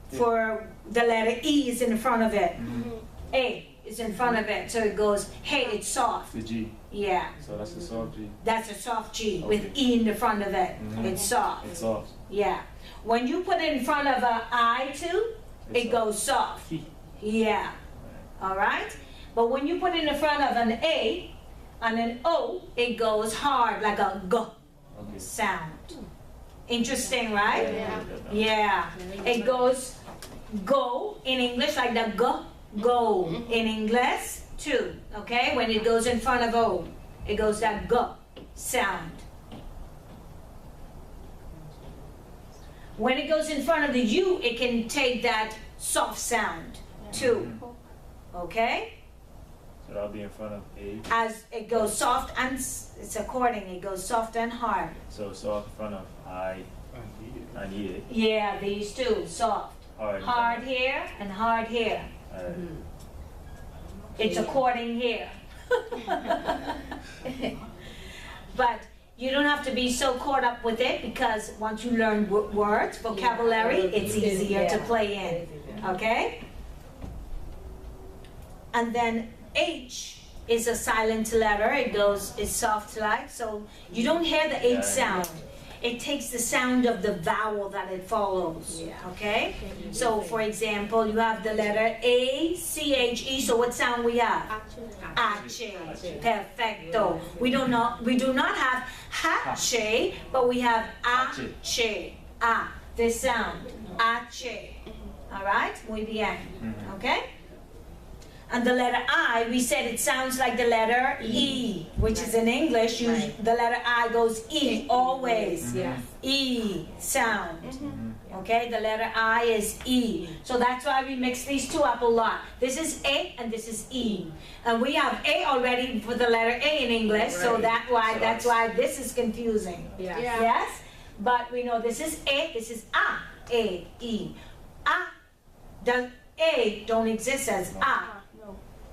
for the letter E is in front of it. A is in front of it, so it goes, hey, it's soft. The G. Yeah. So that's a soft G. That's a soft G with E in the front of it. It's soft. It's soft. Yeah. When you put it in front of an I too, it goes soft. Yeah. All right? But when you put it in front of an A and an O, it goes hard like a G sound. Interesting, right? Yeah. It goes go in English like the G, go in English too. Okay? When it goes in front of O, it goes that G sound. When it goes in front of the U, it can take that soft sound too. Okay? So that'll be in front of A. As it goes soft and it's according, it goes soft and hard. So soft in front of I and E. Yeah, these two, soft. Hard here and hard here. It's according here. But you don't have to be so caught up with it because once you learn words, vocabulary, it's easier to play in. Okay? And then H is a silent letter. It's soft like, so you don't hear the H sound. It takes the sound of the vowel that it follows. Okay? So for example, you have the letter A, C, H, E. So what sound we have? Ache. Perfecto. We do not have hache, but we have ache. Ah, this sound. Ache. All right? Muy bien. Okay? And the letter I, we said it sounds like the letter E, which is in English, the letter I goes E, always. E sound. Okay, the letter I is E. So that's why we mix these two up a lot. This is A and this is E. And we have A already for the letter A in English, so that's why this is confusing. Yes? But we know this is A, this is A, E. The A don't exist as A.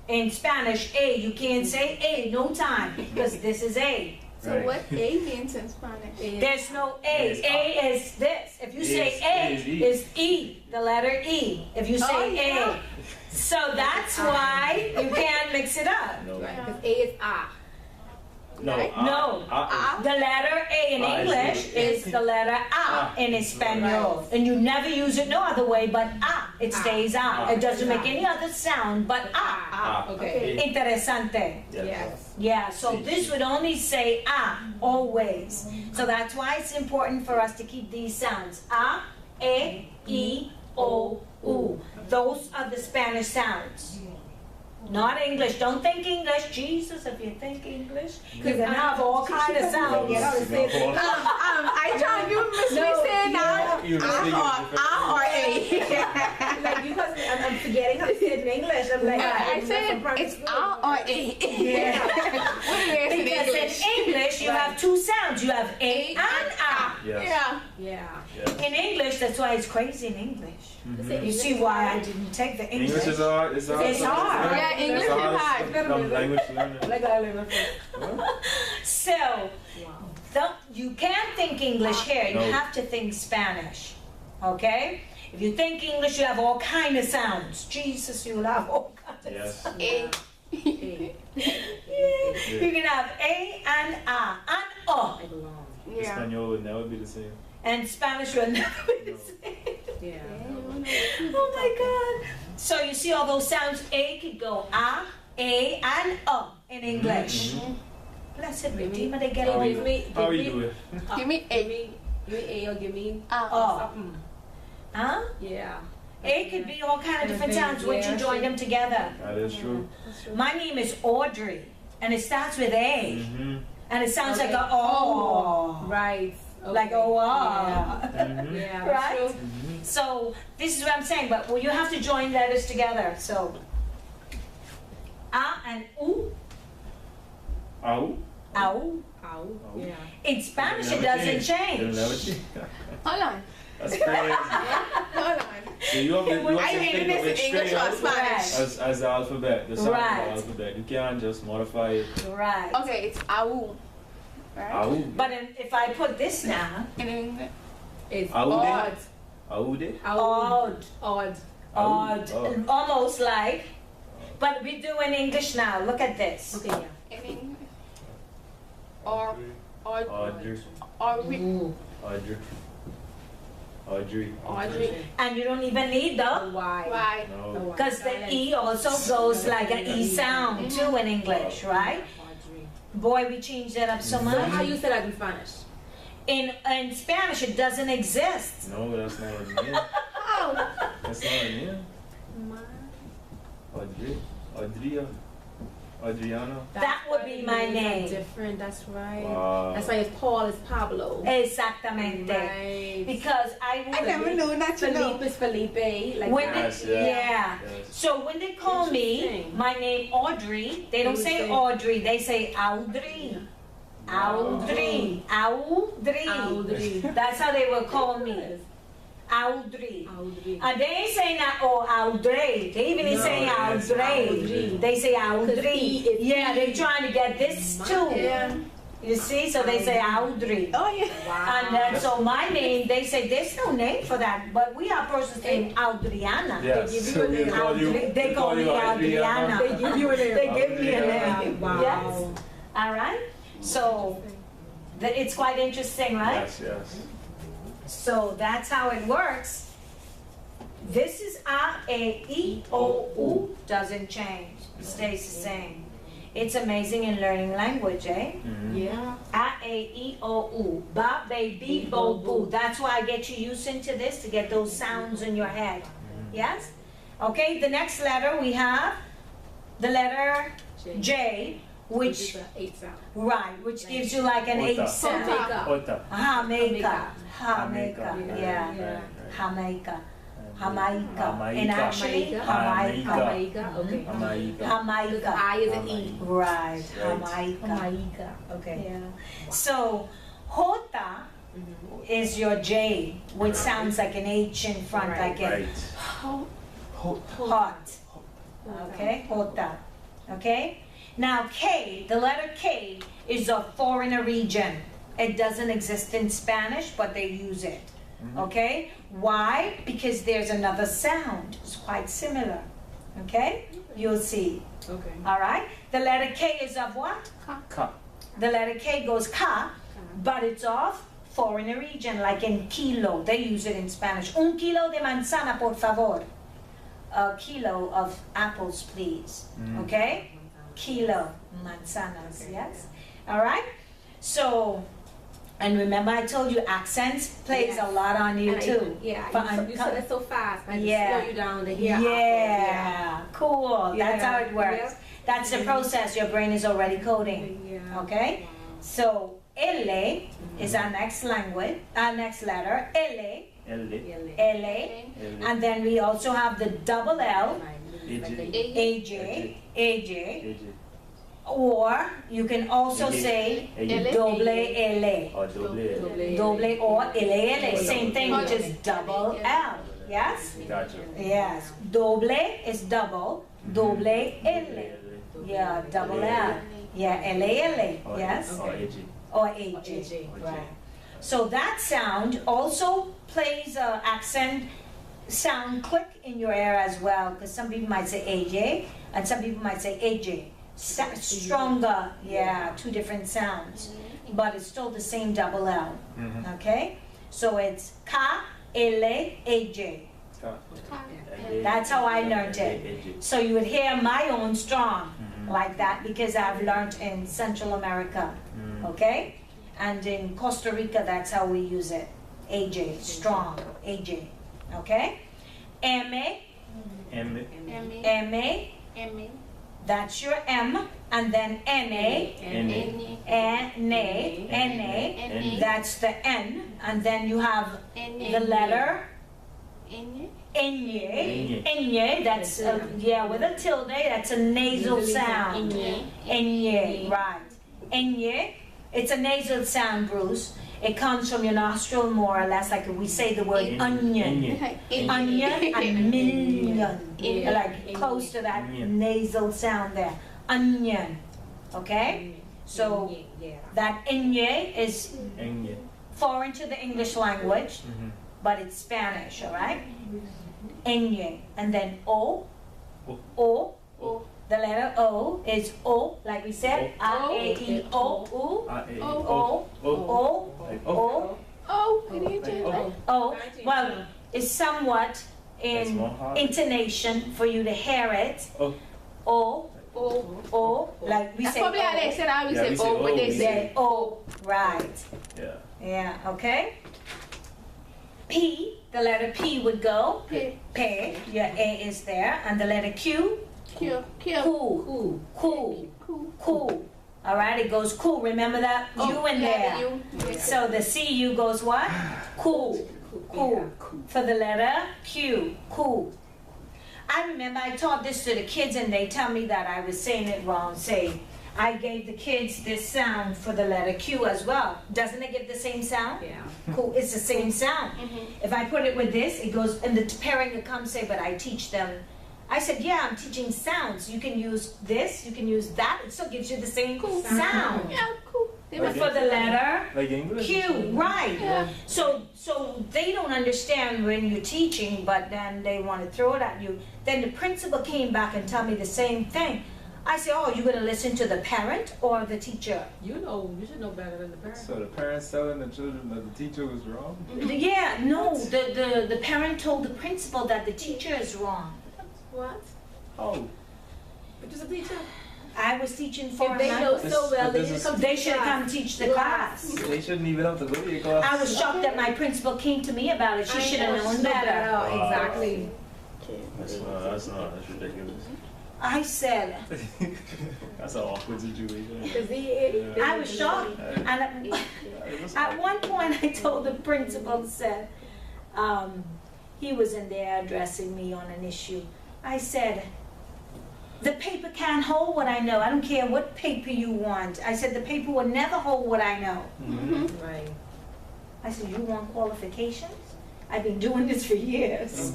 In Spanish, A, you can't say A, no time, because this is A. So what A means in Spanish? There's no A. A is this. If you say A, is E, the letter E. If you say A. So that's why you can't mix it up. Because A is A. No. The letter A in English is the letter A in Espanol. And you never use it no other way but A. It stays A. It doesn't make any other sound but A. Okay. Interesante. Yes. Yeah, so this would only say A, always. So that's why it's important for us to keep these sounds. A, E, O, U. Those are the Spanish sounds. Not English. Don't think English. Jesus, if you think English, you're going to have all kinds of sounds. I tried you miss me saying now. or A. Like because I'm forgetting how to say it in English. I'm like, I said it's or A. Because in English you have two sounds. You have A and A. Yes. Yeah. Yeah. Yes. In English, that's why it's crazy in English. Mhm. You see why I didn't take the English. English is hard. It's hard. It's hard. Yeah, English is hard. Language learning. Like I learned first. So, you can't think English here. You No. have to think Spanish. Okay? If you think English, you have all kind of sounds. Jesus, you'll have all kinds of Yes. sounds. A. You can have A and A and O. Like long. Yeah. Espanol would never be the same. And Spanish will never be the same. Yeah. Oh my God. So you see all those sounds? A could go A, and O in English. Blessed Redeemer, they get How all. you How you do it? Give me Give A. me A or give me Oh. something. Huh? Yeah. A could be all kind of different sounds once you join them together. That is true. That's true. My name is Audrey, and it starts with A, Mm-hmm. and it sounds Okay. like a O. Right. Like Okay. O. Mm-hmm. Yeah. Right? True. So this is what I'm saying, but you have to join letters together. So A and U, Ow. Au. Ow. Yeah. In Spanish, it doesn't It'll change. never change. Hold on. That's crazy. Hold on. So you have to I think read of this it in English straight or Spanish. as the alphabet, the sound of Right. the alphabet. You can't just modify it. Right. Okay, it's AU. Right? Ow. But if I put this now, In English. It's Ow. odd. Aude. odd, Odd. odd, Oh. almost like. But we do in English now. Look at this. Okay. Yeah. In English. Or. Or. Audrey. Or. Audrey. Audrey. Audrey. And you don't even need the, Why? Why? No. because the E also goes like an E sound too in English, right? Audrey. Boy, we changed that up so So how much. you say that in Spanish? In Spanish, it doesn't exist. No, that's not a name. Oh. That's not a name. Audrey. Adria. Adriana. That would be my name. Different. That's right. Wow. That's why it's Paul. It's Pablo. Exactamente. Right. Because I never knew that you know. Felipe is Felipe. Like When that. Yes, they, yeah. yeah. Yes. So when they call me Interesting. my name Audrey, they don't say Audrey, they say Audrey. Audrey. Audrey. Audrey. That's how they will call me. Audrey. Audrey. And they ain't saying that, oh, Audrey. They even ain't No, saying it's Audrey. Audrey. They say Because Audrey. E is Yeah, E. they're trying to get this too. Yeah. You see? So they say Audrey. Oh yeah. Wow. And then so my name, they say there's no name for that, but we have persons named Adriana. Yes. give you So a we name. call you. They we call me you Adriana. They give you a name. They give me a Adriana. name. Wow. Yes. All right. So it's quite interesting, right? Yes, yes. So that's how it works. This is A-E-I-O-U. Doesn't change. It stays the same. It's amazing in learning language, eh? Mm-hmm. Yeah. A-A-E-O-U. Ba, baby, bo, boo. That's why I get you used into this to get those sounds in your head. Yes? Okay, the next letter we have the letter J, Which which, is an 8 sound. right, which gives you like an Ota. H sound. Jamaica. Ota. Jamaica. Jamaica. Jamaica. Yeah. Yeah. Jamaica. Jamaica. Jamaica. And actually, Jamaica. Jamaica. Okay. Jamaica. Because Jamaica. I is an E. Right. Right. Jamaica. Okay. Yeah. So, Jota is your J, which sounds like an H in front, Right. like a Right. hot. Okay, Jota. Okay? Now, K, the letter K is a foreigner region. It doesn't exist in Spanish, but they use it. Okay? Why? Because there's another sound. It's quite similar. Okay? You'll see. Okay. All right? The letter K is of what? Ka. The letter K goes ka, but it's of foreign region, like in kilo. They use it in Spanish. Un kilo de manzana, por favor. A kilo of apples, please. Okay? Kilo manzanas, yes? All right? So, and remember I told you accents plays a lot on you too. Yeah. For You said it so fast. I Yeah. just slow you down to hear. Yeah, cool. That's how it works. Yeah. That's the process your brain is already coding. Yeah. Okay? So L is our next language, our next letter. L, L. L, and then we also have the double L, AJ. AJ, AJ, AJ. Or you can also say doble L. Or double. Doble or L. Same thing, which is double L. Yes? Gotcha. Yes. Doble is double. Doble L. Yeah, double L. Yeah, L. Yes? Or AG. Or AG. Right. So that sound also plays a accent sound click in your ear as well, because some people might say AJ and some people might say AJ. Stronger, yeah, two different sounds, but it's still the same double L. Okay, so it's Ka Ele AJ. That's how I learned it. So you would hear my own strong like that because I've learned in Central America. Okay, and in Costa Rica that's how we use it. AJ, strong, AJ. Okay, M A. That's your M, and then N-A, N-A, that's the N, and then you have the letter Enye, that's, yeah, with a tilde, that's a nasal sound. Enye, right. Enye, it's a nasal sound, Bruce. It comes from your nostril more or less, like we say the word onion. Onion and million, like close to that nasal sound there. Onion, okay? So that enye is foreign to the English language, but it's Spanish, all right? Enye, and then O, the letter O is O, like we said, A-E-O, O. Well, it's somewhat in intonation for you to hear it. O, like we That's say probably how they said I always say O, but they say O, right. Yeah. Yeah, okay. P, the letter P would go. P. Your A is there, and the letter Q. Cool. All right, it goes cool. Remember that U in there. So the CU goes what? Cool. For the letter Q. Cool. I remember I taught this to the kids and they tell me that I was saying it wrong. Say, I gave the kids this sound for the letter Q as well. Doesn't it give the same sound? Yeah. Cool, it's the same sound. If I put it with this, it goes, and the parent will come say, but I teach them. I said, yeah, I'm teaching sounds. You can use this, you can use that. It still gives you the same sound. Yeah, cool. But for the letter Like English? Q, right. Yeah. So they don't understand when you're teaching, but then they want to throw it at you. Then the principal came back and told me the same thing. I said, oh, you're going to listen to the parent or the teacher? You should know better than the parents. So the parents telling the children that the teacher was wrong? Yeah, no, the parent told the principal that the teacher is wrong. What? Oh. But you're a teacher. I was teaching foreign If they know language. so well, This they is- should come They teach should us. come teach the class. They shouldn't even have to go to your class. I was shocked that my principal came to me about it. She should have known better. Exactly. That's ridiculous. I said, That's an awkward situation. I was shocked. And at one point I told the principal, said, he was in there addressing me on an issue. I said, the paper can't hold what I know. I don't care what paper you want. I said, the paper will never hold what I know. Right. I said, you want qualifications? I've been doing this for years.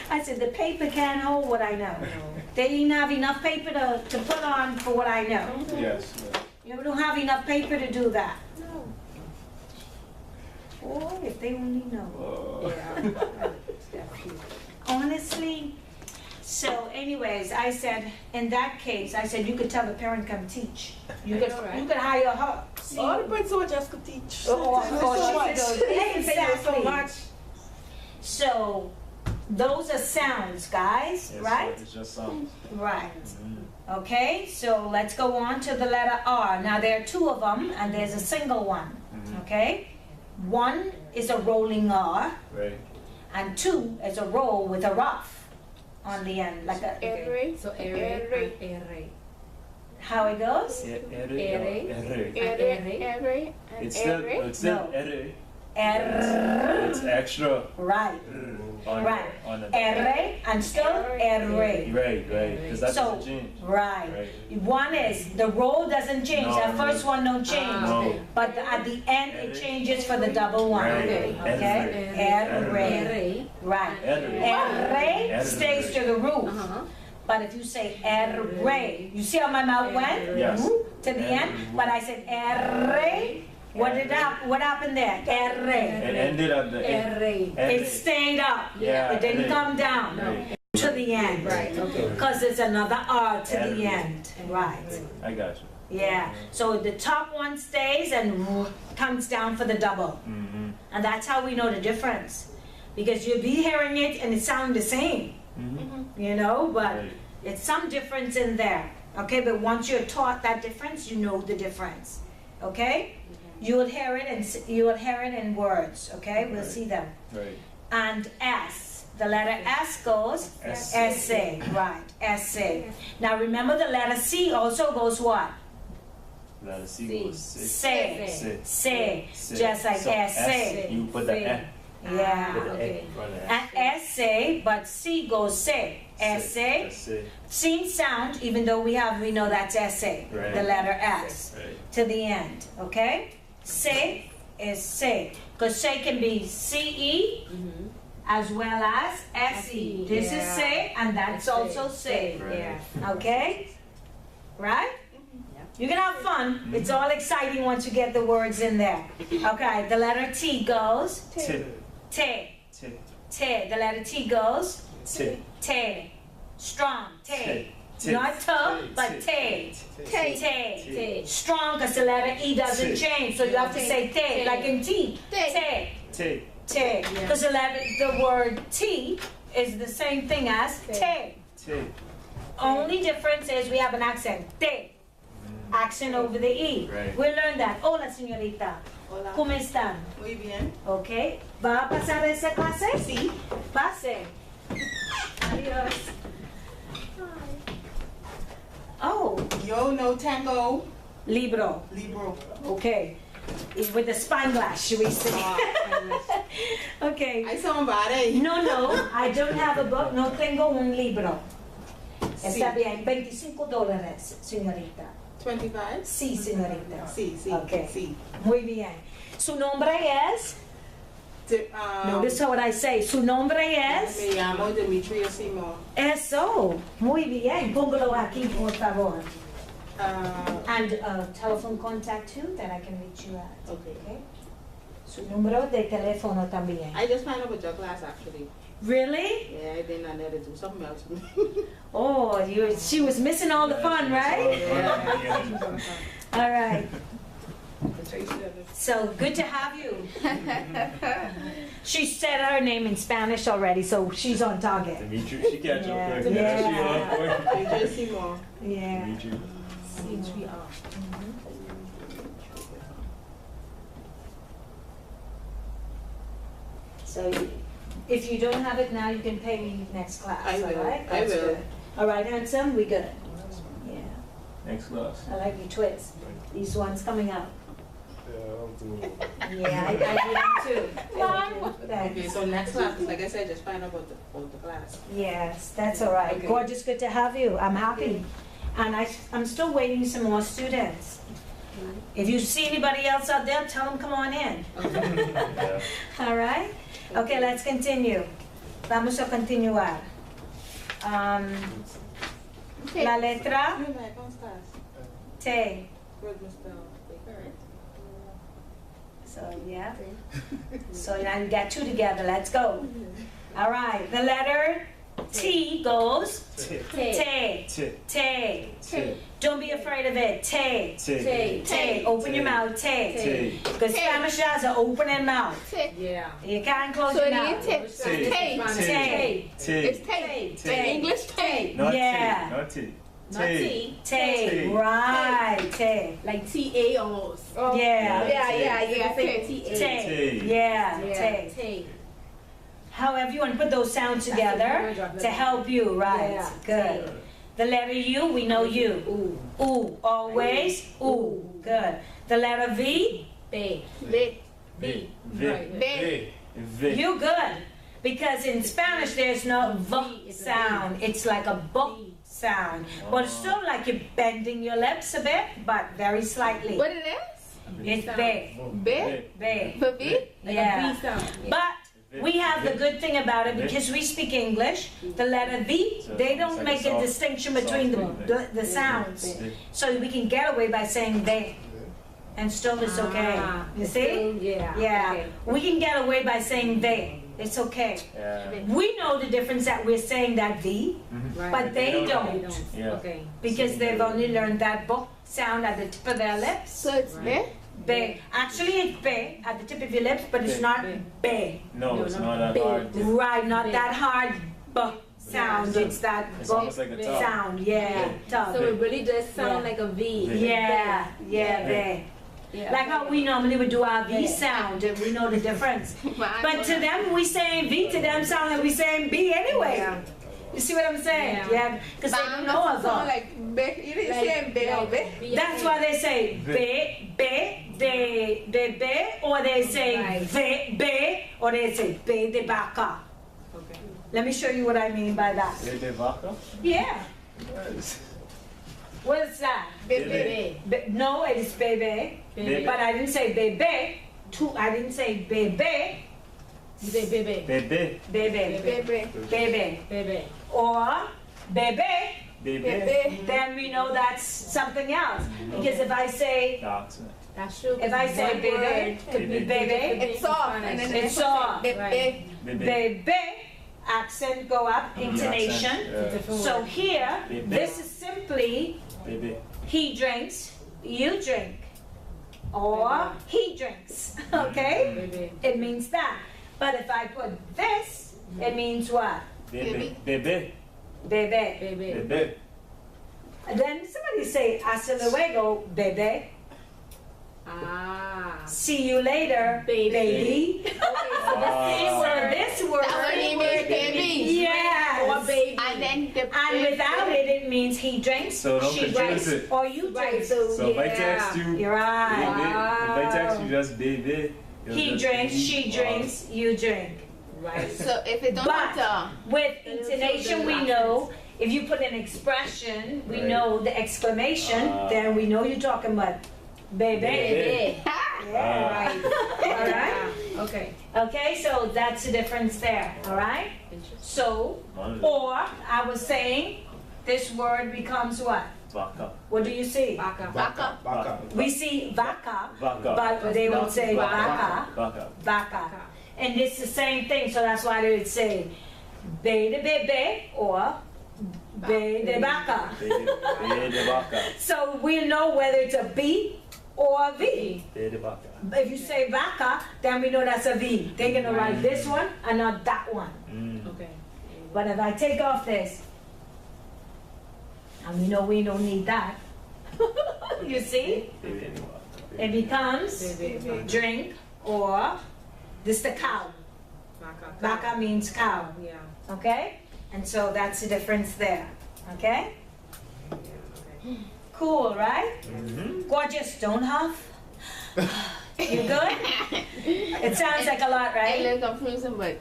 I said, the paper can't hold what I know. They didn't have enough paper to put on for what I know. Yes. You don't have enough paper to do that. No. Boy, if they only know. Yeah. Honestly, so anyways, I said, in that case, I said, you could tell the parent come teach. You could hire her. See? All the principal just could teach. Or Exactly. exactly. So, those are sounds, guys, Yes, right? It's just sounds. Right. Okay, so let's go on to the letter R. Now there are two of them, and there's a single one. Okay? One is a rolling R, Right. and two is a roll with a rough on the end, like a. Every. So ere and ere. How it goes? It's still No. ere. R. It's extra. Right. on Right. on the R and still R. Right, because that So, doesn't change. right. One is, the roll doesn't change. No, That first no. one don't change. No. But at the end, it changes for the double one. Right. Okay? R. Right. R stays to the roof. But if you say R, you see how my mouth went? Yes. To the end? But I said R. What happened there? R. It ended at the end. It stayed up. Yeah. It didn't come down. To the end. Right, okay. Because there's another R to the end. Right. I got you. Yeah. So the top one stays and comes down for the double. Mm-hmm. And that's how we know the difference. Because you'll be hearing it and it sounds the same. Mm-hmm. You know, but Right. it's some difference in there. Okay, but once you're taught that difference, you know the difference. Okay? You will hear it and you will hear it in words. Okay, we'll Right. see them. Right. And S, the letter S goes essay. Right, essay. Now remember the letter C also goes what? Letter C goes Say, Say. just like So essay. You put the N. Yeah. With the Okay. N in front of And essay, but C goes say. Essay. Essay. Same sound, even though we know that's essay. Right. The letter S. Right. To the end, okay? Say is say. Because say can be C-E as well as S-E. This is say and that's also say. Right. Okay? Right? You can have fun. It's all exciting once you get the words in there. Okay, the letter T goes T. te. T. Te. The letter T goes T. te. Strong. Te. T. Not te, but te. Te. Strong because the letter E doesn't T. change. So you have to say te, like in T. Te. T. Te. Because the word T is the same thing as te. T. Only difference is we have an accent. Te. Accent over the E. Right. We'll learn that. Hola, señorita. Hola. ¿Cómo están? Muy bien. Okay. ¿Va a pasar esa clase? Sí. Pase. Adiós. Oh, Yo no tengo libro. libro. Okay. With the spyglass, should we say? Okay. Ay, somebody. No, I don't have a book. No tengo un libro. Está Sí. bien. $25, señorita. 25? Sí, señorita. Sí, sí. Okay. Sí. Muy bien. Su nombre es. Um, Notice what I say. Su nombre es. Me llamo Demetria Simon. Eso. Muy bien. Póngalo aquí, por favor. And telephone contact too that I can reach you at. Okay. Okay. Su número de teléfono también. I just signed up with your class actually. Really? Yeah, I didn't know to do something else. Oh, she was missing all the fun, right? Yeah. All right. So good to have you. She said her name in Spanish already, so she's on target. Dimitri, she catch Yeah. up quick. Yeah. She on point. Demetria Simon. Yeah. Dimitri. So if you don't have it now, you can pay me next class. I will. All right? I That's will. good. All right, handsome, we good. Yeah. Next class. I like your twist. These ones coming out. Yeah, I'll do it. Yeah, I do them too. Okay, Thanks. so next class, like I said, just find out about the class. Yes, that's all right. Okay. Gorgeous, good to have you. I'm happy. And I'm still waiting some more students. If you see anybody else out there, tell them come on in. Yeah. All right? Okay, let's continue. Vamos a continuar. La letra Hi, ¿cómo estás? T. Good, Mr. Baker, right? So, yeah. So now you got two together. Let's go. All right. The letter T goes T. T. T. T. T. Don't be afraid of it. T. T. T. Open your mouth. T. T. Because Spanish has an opening mouth. Yeah. You can't close So your it mouth. is T. T. T. It's Tay. Tay. In English, Tay. Not Yeah. T. Not T. Not T. T. T. Right. T. Like TA almost. Yeah. Yeah. T. T. T. Yeah. T. T. However you want to put those sounds together to help you, right? Yeah. Good. The letter U, we know U. Ooh. Ooh, always. Ooh, good. The letter V, B. Lit. V. Right. V. V. you good. Because in Spanish there's no V sound. It's like a B sound. But it's still like you're bending your lips a bit, but very slightly. What it is? It's B. B? B. For B? Yeah. B sound. Yeah. But we have the good thing about it because we speak English. The letter V, they don't make a distinction between the sounds. So we can get away by saying they. And still it's okay. You see? Yeah. Yeah. Okay. We can get away by saying they. It's okay. Yeah. We know the difference that we're saying that V, Right. but they don't. Yeah. Okay. Because they've only learned that book sound at the tip of their lips. So it's B? B. Actually, it's B at the tip of your lips, but it's not B. No, it's not that B. hard. Right, not that hard B sound. It's that It's B almost like a top. sound. Yeah, tough. So it really does sound Yeah. like a V. Yeah, yeah, B. Yeah. Like how we normally would do our V sound, and we know the difference. But to them, we saying V to them sound like we saying B anyway. Yeah. You see what I'm saying? Yeah. Because they But don't I'm know not us. sound like B. You didn't say B or B? That's why they say they B, or they say Right. V, or they say B de vaca. Okay. Let me show you what I mean by that. Bebe vaca? Yeah. What is that? B. No, it is baby. Bebe. But I didn't say baby. I didn't say baby. You say baby. Bebe. Baby. B. Baby. Baby. Or baby. Bebe. B. Then we know that's something else. Because if I say, The accent. That's true. if I say One baby, word could be Baby. baby. It's soft. And then It's soft. B. Right. Bebe. Baby. Accent go up, intonation. Yeah. So here, Baby. this is simply Bebe. he drinks, you drink. Or he drinks. Okay? Baby. It means that. But if I put this, it means what? Bebe. Bebe. Bebe. Baby. Bebe. Then somebody say, hasta luego, bebe. Ah. See you later, Baby. baby. Ah. So this word, That one means baby. yes. Or baby. And then the And without it means he drinks, So don't she confuse drinks, it. or you Right. drink. So if I text you, You're right. Bebe. If I text you just Bebe. it'll He just drinks, be, she drinks, you drink. Right. So if it don't But matter, with intonation, we know. If you put an expression, we Right. know the exclamation. Then we know you're talking about baby. Bebe. Yeah. Right. All right. Okay. Okay, so that's the difference there. All right. So, or I was saying, this word becomes what? Vaca. What do you see? Baka. Baka. Baka. We see vaca, Vaca. but they would say vaca, Vaca. vaca, and it's the same thing. So that's why they would say be de bebe or be de vaca. Bebe vaca. So we know whether it's a B or a V. Bebe vaca. If you say vaca, then we know that's a V. They're gonna write this one and not that one. Okay. But if I take off this, and we know we don't need that. You see? Bebe vaca. It becomes Baby. drink or this the cow. Baka. Vaca means cow. Yeah. Okay? And so that's the difference there. Okay? Yeah. Okay. Cool, right? Gorgeous, don't huff. You good? It sounds like a lot, a right? little confusing, but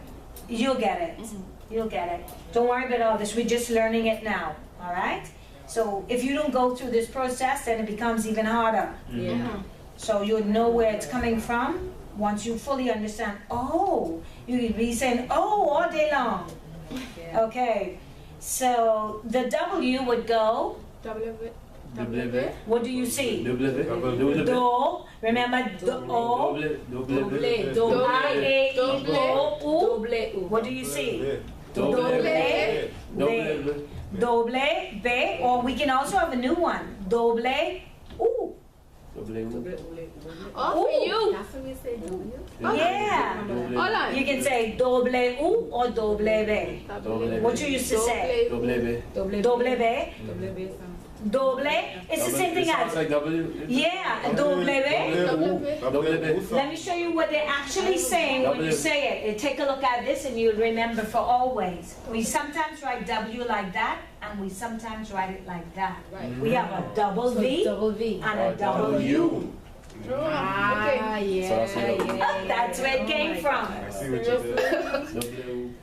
You'll get it. You'll get it. Don't worry about all this. We're just learning it now. All right? So if you don't go through this process, then it becomes even harder. Yeah. So you'll know where it's coming from once you fully understand. Oh, you'll be saying, oh, all day long. Yeah. Okay. So the W would go, W. what do you see? W. Do. Remember, do. Doble. I-A-E, Doble. O, U. Doble. What do you see? Doble. B. Doble, B. Or we can also have a new one. Doble, U. oh, for you. That's what we say. W. Yeah. Hold on. You can say doble U or doble B. What you used to say? Doble. Doble B. Doble B sound. Doble. It's the same thing Sounds as. like W. Yeah, doble B. W. Let me show you what they're actually saying when you say it. Take a look at this and you'll remember for always. We sometimes write W like that and we sometimes write it like that. Right. We have a double V Double V. and a double U. Ah, yeah. So that's what Yeah. That's where it came from. I see what you did. W.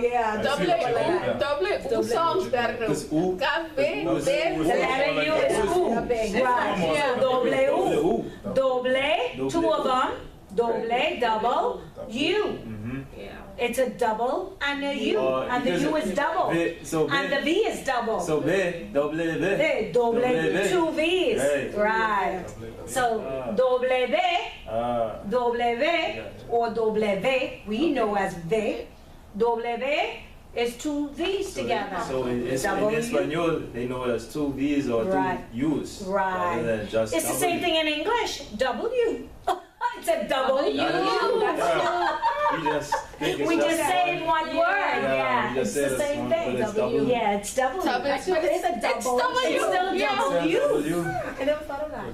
yeah. I see what you mean, yeah. Double songs better. Because ooh. Café, No, it's de, ooh, The it's letter like U that. is It's ooh. Right. Yeah. So double U. Ooh. Double, two of them. Double, double, U. Mhm. Yeah. It's a double and a U. And the because U is double. So And the V is double. So B, double B. Double, V. two V's. Right. Right. So double V, W, or W, we know as V. W is two V's together. So in Double U. Espanol, they know it as two V's or Right. two U's. Right. Rather than just It's the same thing in English. W. It's a double U. We just think it's We just say it one word. Yeah, Yeah, we it's just say the this same one, thing. but it's double. Yeah, it's W. Double. But it's a double. It's still Yeah. W. I never thought of that.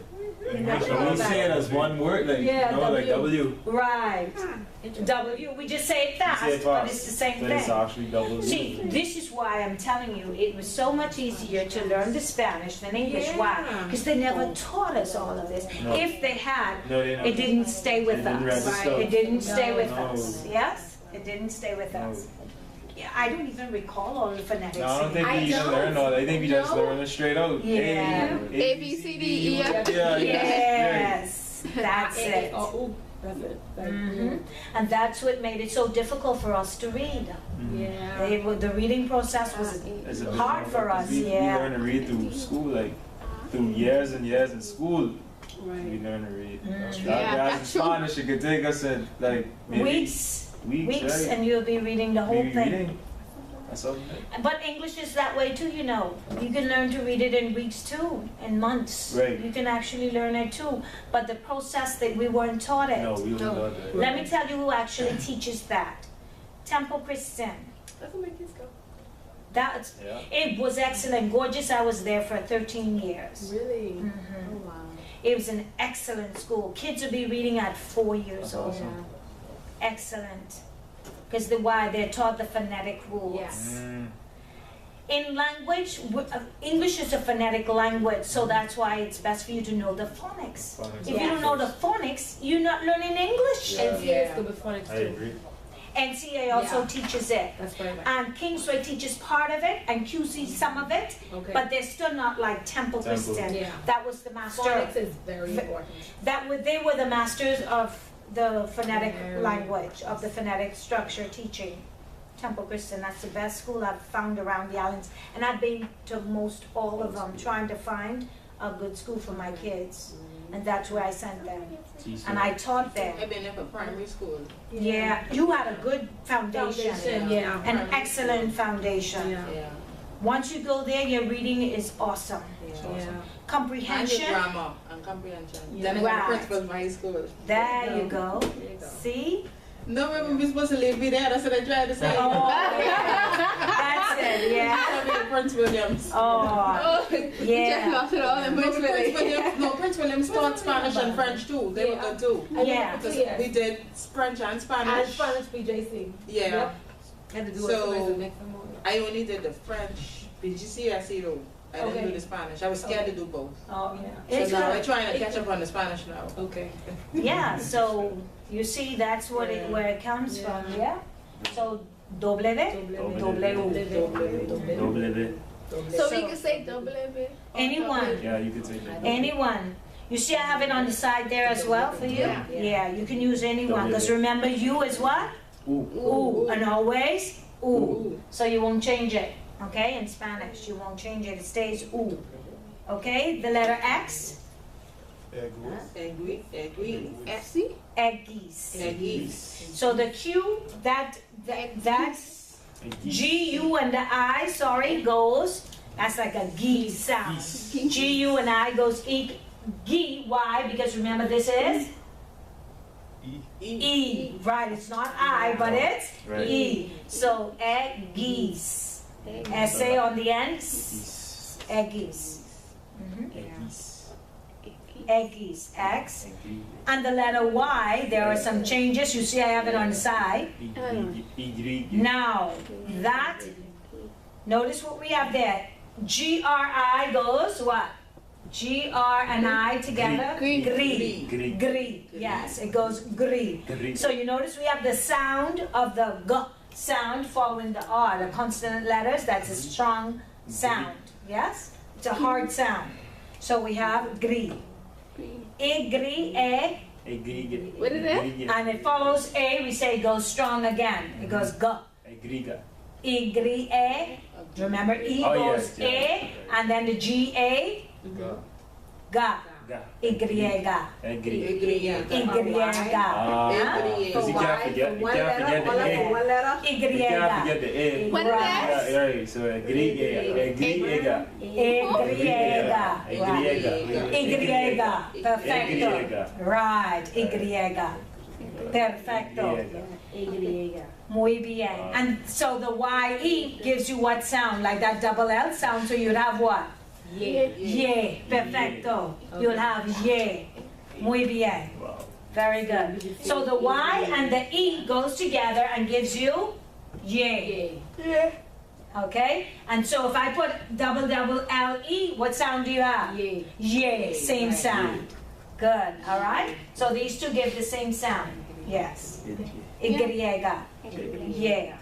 So we say it as one word, like, Yeah, you know, like W. W. Right. W. We just say it fast, We say it but fast, it's the same but it's thing. actually double U. See, this is why I'm telling you, it was so much easier to learn the Spanish than English. Why? Yeah. Because they never taught us all of this. No. If they had, No, they it didn't stay with It didn't us. register. It didn't stay with No. us. Yes? It didn't stay with No. us. Yeah, I don't even recall all the phonetics. No, I don't think we I even don't. learn all that. I think we just No. learn it straight out. Yeah. A, B, C, D, E, F. Yeah, Yes, that's it. Oh, that's it. Mhm. And that's what made it so difficult for us to read. Yeah. The reading process was It's a bit hard for because us, we yeah. learn to read through school, like through years and years in school. We Right. learn to read. Mm. Yeah, Whereas in that's true. Spanish, it could take us in like maybe weeks, weeks, right? and you'll be reading the whole Be thing. reading. That's something. But English is that way too, you know. You can learn to read it in weeks too, in months. Right. You can actually learn it too. But the process that we weren't taught it. No, we don't know that. Let me tell you who actually teaches that. Temple Christian. That's what my kids go. That's, Yeah. it was excellent, gorgeous. I was there for 13 years. Really? Mhm. Oh, wow. It was an excellent school. Kids would be reading at 4 years That's old. awesome. Excellent. Because they're taught the phonetic rules. Yes. Mm. In language, English is a phonetic language, so that's why it's best for you to know the phonics. Phonics. If you don't know the phonics, you're not learning English. Yeah. NCA is good with phonics I too. agree. NCA also Yeah. teaches it. That's very right. And Kingsway teaches part of it, and QC some of it, Okay. but they're still not like Temple Temple. Christian. Yeah. That was the master. Phonics is very important. They were the masters of the phonetic Very. language, of the phonetic structure teaching. Temple Christian, that's the best school I've found around the islands. And I've been to most all of them, trying to find a good school for my kids. And that's where I sent them. And I taught them. I've been there for primary school. Yeah, you had a good foundation. Foundation, yeah. An excellent foundation. Yeah. Yeah. Once you go there, your reading is awesome. Yeah. And the Comprehension, grammar and comprehension. Yeah. Then I got Right. the principal of my school. there you go. There you go. See? No, we're supposed to leave me there. That's what I tried to say. Oh, yeah. That's it, yeah. I'm the Prince Williams. Oh, Oh, yeah. Jeff lost it all in Prince Prince William. Williams, no, Prince Williams taught Spanish and French too. They were good too. Yeah. Because Yeah. we did French and And Spanish. Spanish BJC. Yeah. Yep. Had to do So- it to make them more. I only did the French BGCSE though. I didn't Okay. do the Spanish. I was scared to do both. Oh, Yeah. It's So now good. I'm trying to catch up on the Spanish now. Okay. Yeah, so you see, that's what Yeah. where it comes Yeah. from, yeah? So, W, W. So we can say double A. anyone, Yeah, you could take that. anyone. You see I have it on the side there as well for you? Yeah. Yeah, you can use anyone, because remember you is what? Ooh. Ooh, and always ooh. Ooh. So you won't change it, okay? In Spanish, you won't change it, it stays ooh. Okay, the letter X, Egui. FC? Eggies. Eggies. So the Q, that's G, U, and the I, sorry, goes, that's like a G sound. G, U, and I goes E, G, Y, because remember this is E, right, it's not I, but it's Right. E. So, eggies. S-A on the end, eggies. Eggies, X. And the letter Y, there are some changes, you see I have it on the side. Now, that, notice what we have there. G-R-I goes what? G-R and I together? Gree. Gree. Yes, it goes gree. So you notice we have the sound of the G sound following the R, the consonant letters, that's a strong sound. Yes? It's a hard sound. So we have gri. I-gri, e. What is that? And it follows A, we say it goes strong again. It goes ga. Agriga. I-gri, e. Remember, E Oh, goes yes, yeah. A, and then the G-A, ga. Ga. Y-ga. Agri. Y-ga. Ah, because you can't forget the A. Y. You can't forget the A. What is that? Yeah, right. So agriega. Agriega. Y. Perfecto. Right. Y. Perfecto. Muy bien. And so the Y-E gives you what sound? Like that double L sound, so you'd have what? Ye. Perfecto. You'll have ye. Muy bien. Wow. Very good. So the Y and the E goes together and gives you ye. Okay? And so if I put double L-E, what sound do you have? Ye. Same sound. Good. All right? So these two give the same sound. Yes. Y. Yeah.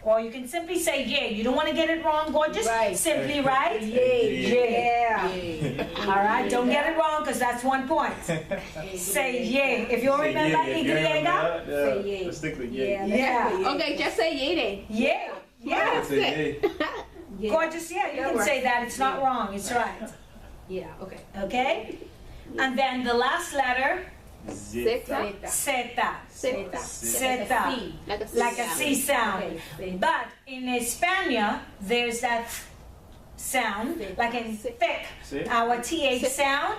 Or you can simply say yeah. You don't want to get it wrong, gorgeous? Right. Simply write Yeah. yeah. All right? Don't get it wrong because that's 1 point. Say yeah. If you Say remember yeah, if you remember Y. that, Say yeah. let's stick with yeah. Yeah. Okay, just say yay then. Yeah. Yeah. Say yeah. Gorgeous, yeah. You can say that. It's not wrong. It's right. Yeah, okay. Okay? And then the last letter, Zeta. zeta. Zeta. Zeta. Like a C sound. But in España, there's that sound, like in thick, See? our TH sound,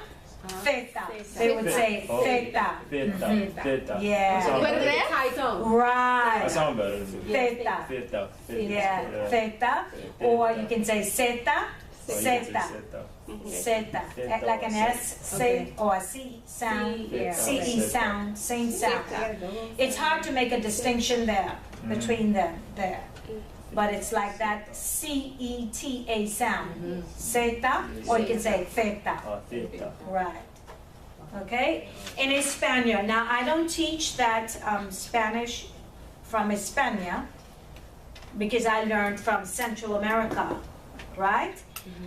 theta. They would say Oh. theta. Theta. Theta. Yeah. That sound What is better. that? High tone. That Right. sound better than Theta. Theta. Yeah, theta. Or you can say zeta, Or you can say zeta. Zeta, Theta like an or S, C, or a C sound, Yeah. CE sound, same sound. It's hard to make a distinction there between them there, but it's like that CETA sound, zeta, or you can say theta, Oh, theta. right? Okay. In España, now I don't teach that Spanish from España because I learned from Central America, right?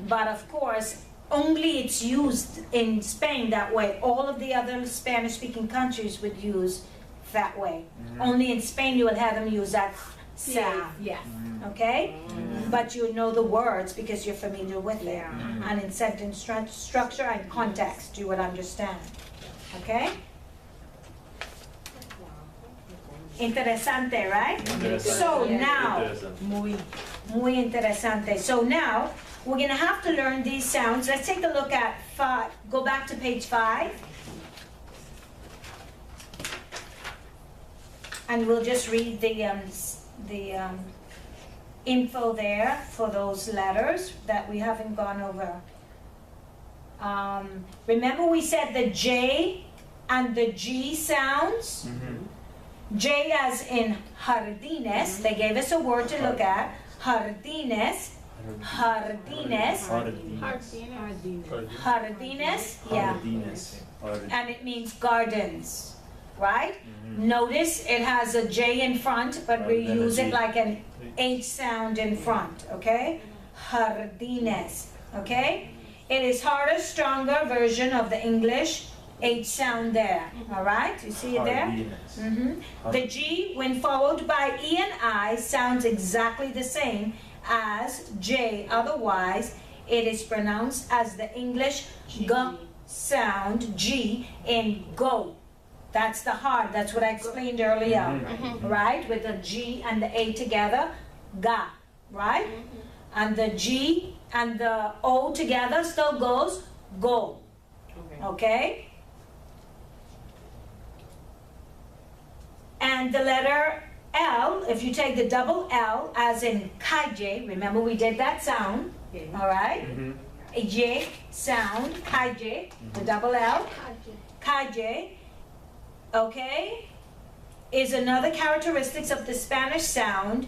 But of course, only it's used in Spain that way. All of the other Spanish-speaking countries would use that way. Only in Spain you would have them use that sound, Yes. okay? But you know the words because you're familiar with it. And in sentence structure and context, you would understand, okay? Interesante, right? So now, muy interesante. So now, we're going to have to learn these sounds. Let's take a look at 5. Go back to page 5. And we'll just read the info there for those letters that we haven't gone over. Remember we said the J and the G sounds? J as in jardines. They gave us a word to look at. Jardines. Jardines. Jardines. Yeah. And it means gardens, right? Notice it has a J in front, but we use it like an H sound in front, okay? Jardines, okay? It is harder, stronger version of the English H sound there, all right? You see it there? The G, when followed by E and I, sounds exactly the same as J. Otherwise, it is pronounced as the English G sound, G, in go. That's the hard, that's what I explained earlier, right? With the G and the A together, ga, right? And the G and the O together still goes go, okay? And the letter L, if you take the double L, as in kaije, remember we did that sound, all right? A J sound, kaije, the double L, kaije, okay, is another characteristics of the Spanish sound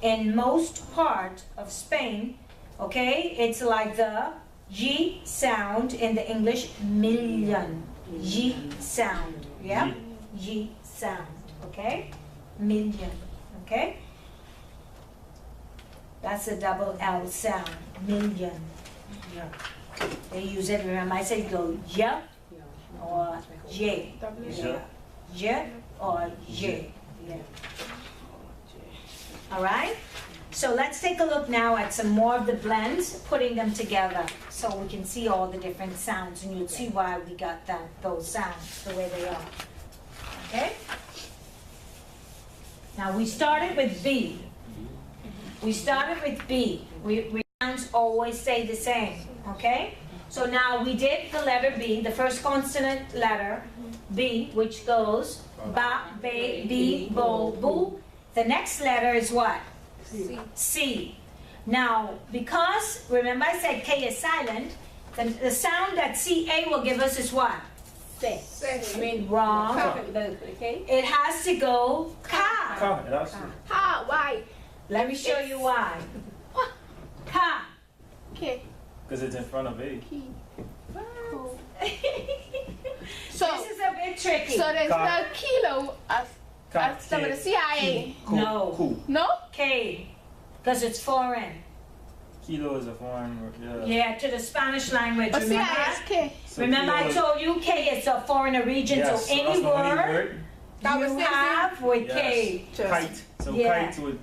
in most part of Spain, okay? It's like the Y sound in the English million, Y sound, yeah? Y sound. Okay? Million. Okay? That's a double L sound. Million. Yeah. They use it. Remember, I said go yeah or J. Yeah. Yeah or J. Yeah. All right? So let's take a look now at some more of the blends, putting them together so we can see all the different sounds, and you'll see why we got those sounds the way they are. Okay? Now we started with B. We started with B. We sounds always stay the same. Okay? So now we did the letter B, the first consonant letter, B, which goes ba, be, bi, bo, boo. The next letter is what? C. C. Now, because, remember I said K is silent, the sound that CA will give us is what? Say. I mean, Wrong. okay. It has to go ka. Ka, it has to. Ha, why? Let me show you why. Ka. Okay. Because it's in front of A. Cool. This So, is a bit tricky. so there's Ka. no kilo as Ka, some of the CIA. Cool. No. Cool. No? K. Because it's foreign. Kilo is a foreign word. Yeah. Yeah, to the Spanish language. But CIA Remember? is K. So Remember kilo I is- told you K is a foreign region, Yes, so any that's the only word That was you same have with Yes. K. Kite. So Yeah. kite would.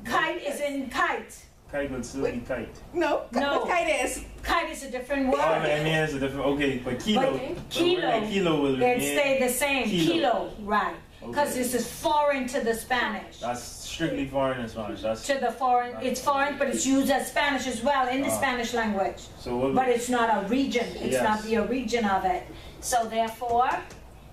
Kite is in kite. Kite would still be kite. No. No. What kite is? Kite is a different Oh, word. I mean, it's a different. Okay, but kilo. But the word kilo, like kilo will It remain. stay the same. Kilo. Kilo, right. Because Okay. this is foreign to the Spanish. That's strictly foreign in Spanish. That's To the foreign, it's foreign, but it's used as Spanish as well in the Ah. Spanish language. so what? But it's not a region. It's Yes. not the origin of it. So therefore,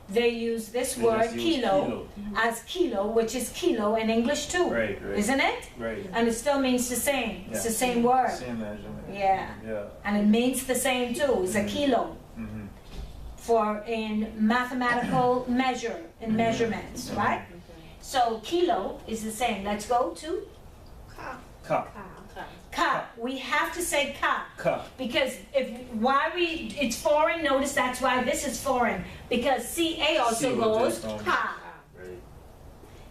they use this They word just use kilo as kilo, which is kilo in English too, Right, right. isn't it? Right. And it still means the same. It's Yeah. the same word, Same measurement. Yeah. Yeah. and it means the same too. It's a kilo Mm-hmm. for in mathematical measurements, right? So kilo is the same. Let's go to Ka. ka. We have to say ka. Ka. Because it's foreign, notice that's why this is foreign. Because CA also C will goes just go- ka. Right.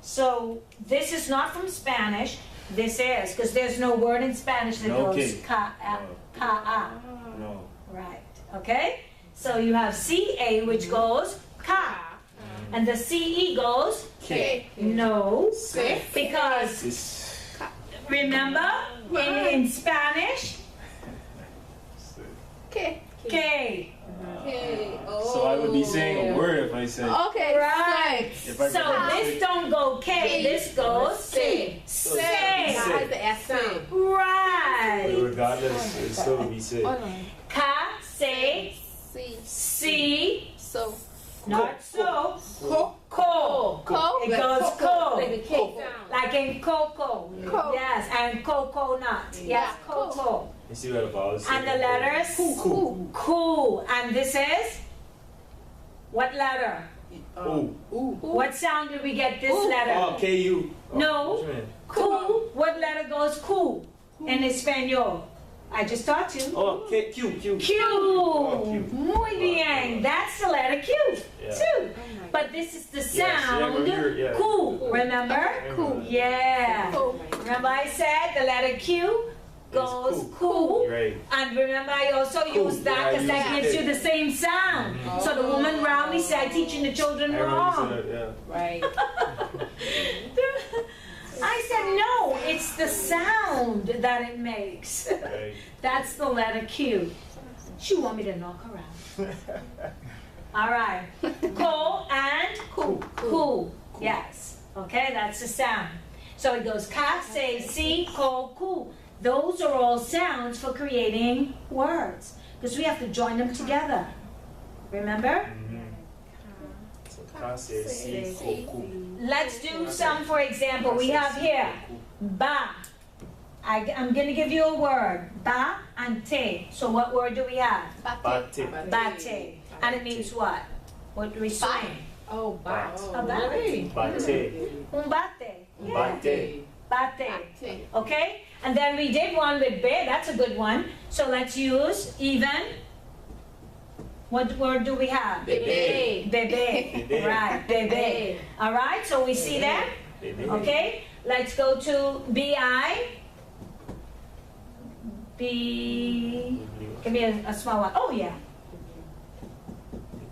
So this is not from Spanish, this is, because there's no word in Spanish that No goes K. ka, ka, No. right, okay? So you have CA which goes ka, and the CE goes K. no, C. because This. remember in Spanish, K. K. Okay. So I would be saying a word if I said. Okay. Right. If I So could- this don't go K, this goes C. So- Say. Say. Has the S sound. Right. Regardless, it still would be said. Ka, say, C. C, So. not so. Ko. Ko. Co. It goes ko. Like the K sound. Like in cocoa. Co. Yes, and coconut. Yes, Yeah, cocoa. You see where the vowels And the letters? Cool. Cool. And this is? What letter? Ooh. What sound did we get this letter? Oh, K-U. Oh, No. what you mean? Cool. What letter goes cool in Espanol? I just taught you. Oh, Q. Q. Q. Muy bien. That's the letter Q, Yeah. too. But this is the Yes, yeah, sound but yeah. cool. Remember? Cool. Yeah. Cool. Remember I said the letter Q goes cool. Right. And remember I also Cool. used that because Yeah, that you gives did. you the same sound. So the woman around me said, teaching the children Everybody wrong. said it, yeah. Right. I said, no, it's the sound that it makes. Right. That's the letter Q. She want me to knock around. All right. Ko and Cool. cool. Yes. Okay, that's the sound. So it goes ka, say, si, ko, ku. Those are all sounds for creating words because we have to join them together. Remember? So Ka says C, Ko, Ku. Let's do some, for example, we have here ba. I'm going to give you a word. Ba and te. So what word do we have? Bate. Bate. And it means what? What do we swing? Oh, Bat. wow. A bat. Bate. Un bate. Yeah. Bate. Bate. Okay? And then we did one with be. That's a good one. So let's use even. What word do we have? Bebe. Bebe. Bebe. Right. Bebe. All right. So we see that. Bebe. Okay. let's go to B-I. B, give me a small one. Oh yeah.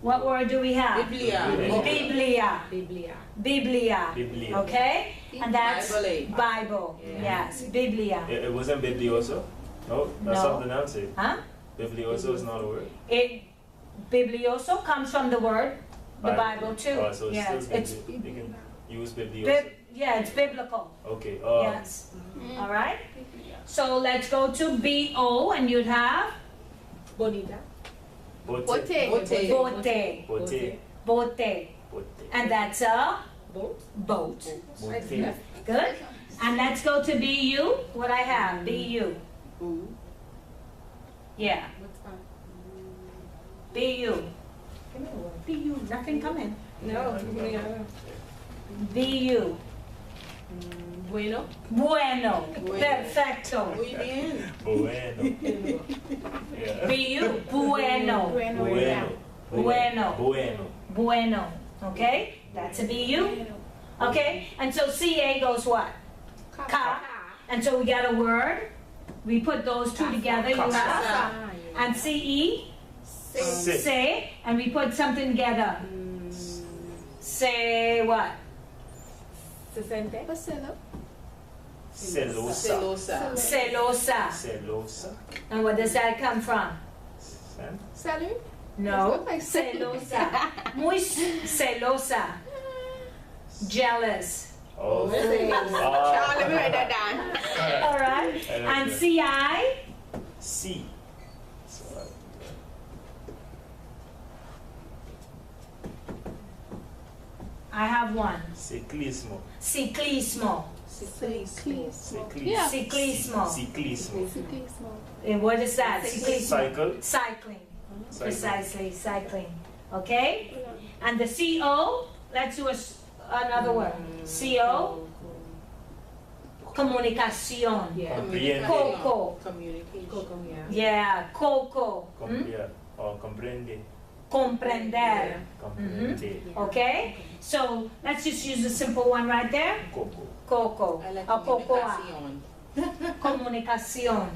What word do we have? Biblia. Biblia. Biblia. Biblia. Biblia. Okay? And that's Bible. Bible. Yes, Biblia. It wasn't biblioso? No, that's No. something else. Huh? Biblioso is not a word. Biblioso comes from the word, the Bible too. Oh, so it's Yes, still it's you can use biblioso. yeah, it's biblical. Okay. Yes. All right. So let's go to B-O, and you'd have Bonita. Bote. Bote. Bote. bote. Bote. Bote. Bote. And that's a Boat. boat. Bote. Good. And let's go to B-U. What I have? B-U. Yeah. What's that? B-U. Give me a word. B-U. Nothing coming. No. Yeah. B-U. Bueno. Bueno. Bueno. Perfecto. Muy bien. Bueno. Yeah. B-U. Bueno. Bueno. Bueno. Bueno. Bueno. Bueno. Okay? That's a B-U. Okay? And so C-A goes what? Ka. And so we got a word. We put those two together. You have. Casa. And C-E. Se. Say. And we put something together. Say what? Sesente. Paselo. Celosa. Celosa. Celosa. Celosa. And where does that come from? San. Salud. No. Looks like Celosa. Muy celosa. Jealous. Oh. Child, let me write that down. All right. I like And that. C-I. C. I have one. Ciclismo. Ciclismo. Ciclismo. Ciclismo. Yeah. Ciclismo. Ciclismo. And what is that? Ciclismo. Cycle. Cycling. Cycle. Precisely, cycling. Okay? And the C-O, let's do another word. C-O. Comunicación. Yeah. Comprende. Coco. Communication. Coco. Yeah. Yeah, coco. Comprende. Comprender. Comprende. Okay? So let's just use a simple one right there. Coco. Coco. I like A cocoa. communication. Comunicación.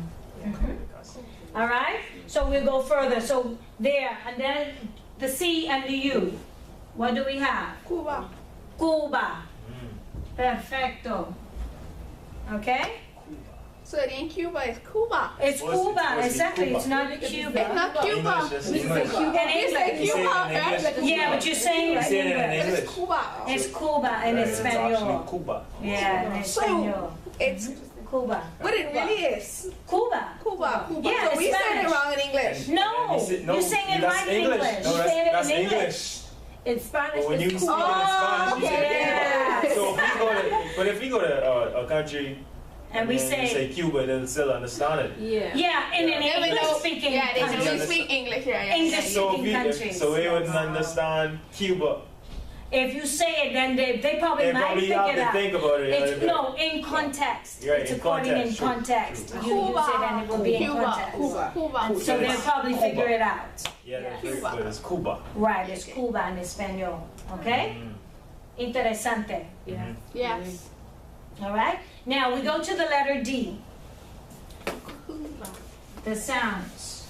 Comunicación. All right? So we'll go further. So there, and then the C and the U. What do we have? Cuba. Cuba. Mm. Perfecto. Okay? So it ain't Cuba, it's Cuba. It's Supposed to- Cuba, supposed to be exactly. Cuba. It's not It's Cuba. not Cuba. English, that's English. In You say English. Cuba, right? Like Yeah, but you're saying You it's say it in English. But English. it's Cuba. It's Cuba in Right, it's actually Espanol. Cuba. Yeah, in So- Espanol. It's, Cuba. but it really is. Cuba. Cuba. Yeah, so we said Spanish. it wrong in English. No, you're saying it that's right in English. No, You're saying it that's in English. English. In Spanish, But when you it's speak it in Cuba. Spanish, you say yes. Cuba. So if we go to a country And we then you say, Cuba, they'll still understand it. Yeah. yeah, in an Yeah, we know- English-speaking Yeah, they country. know we speak English. Yeah. English. So Speaking we, countries. so we wouldn't understand Cuba. If you say it, then they probably They might probably pick have it to up. think about it. a little It's, bit. no, in context. Right, It's in according in context, true, context. true. You use it and it will be in Cuba. context. Cuba. Cuba. So they'll probably Cuba. figure it out. Yeah, that's very Cuba. good. It's Cuba. Right, it's Cuba in Espanol. Okay? Mm. Interesante. Yeah. Yes. All right? Now we go to the letter D. The sounds.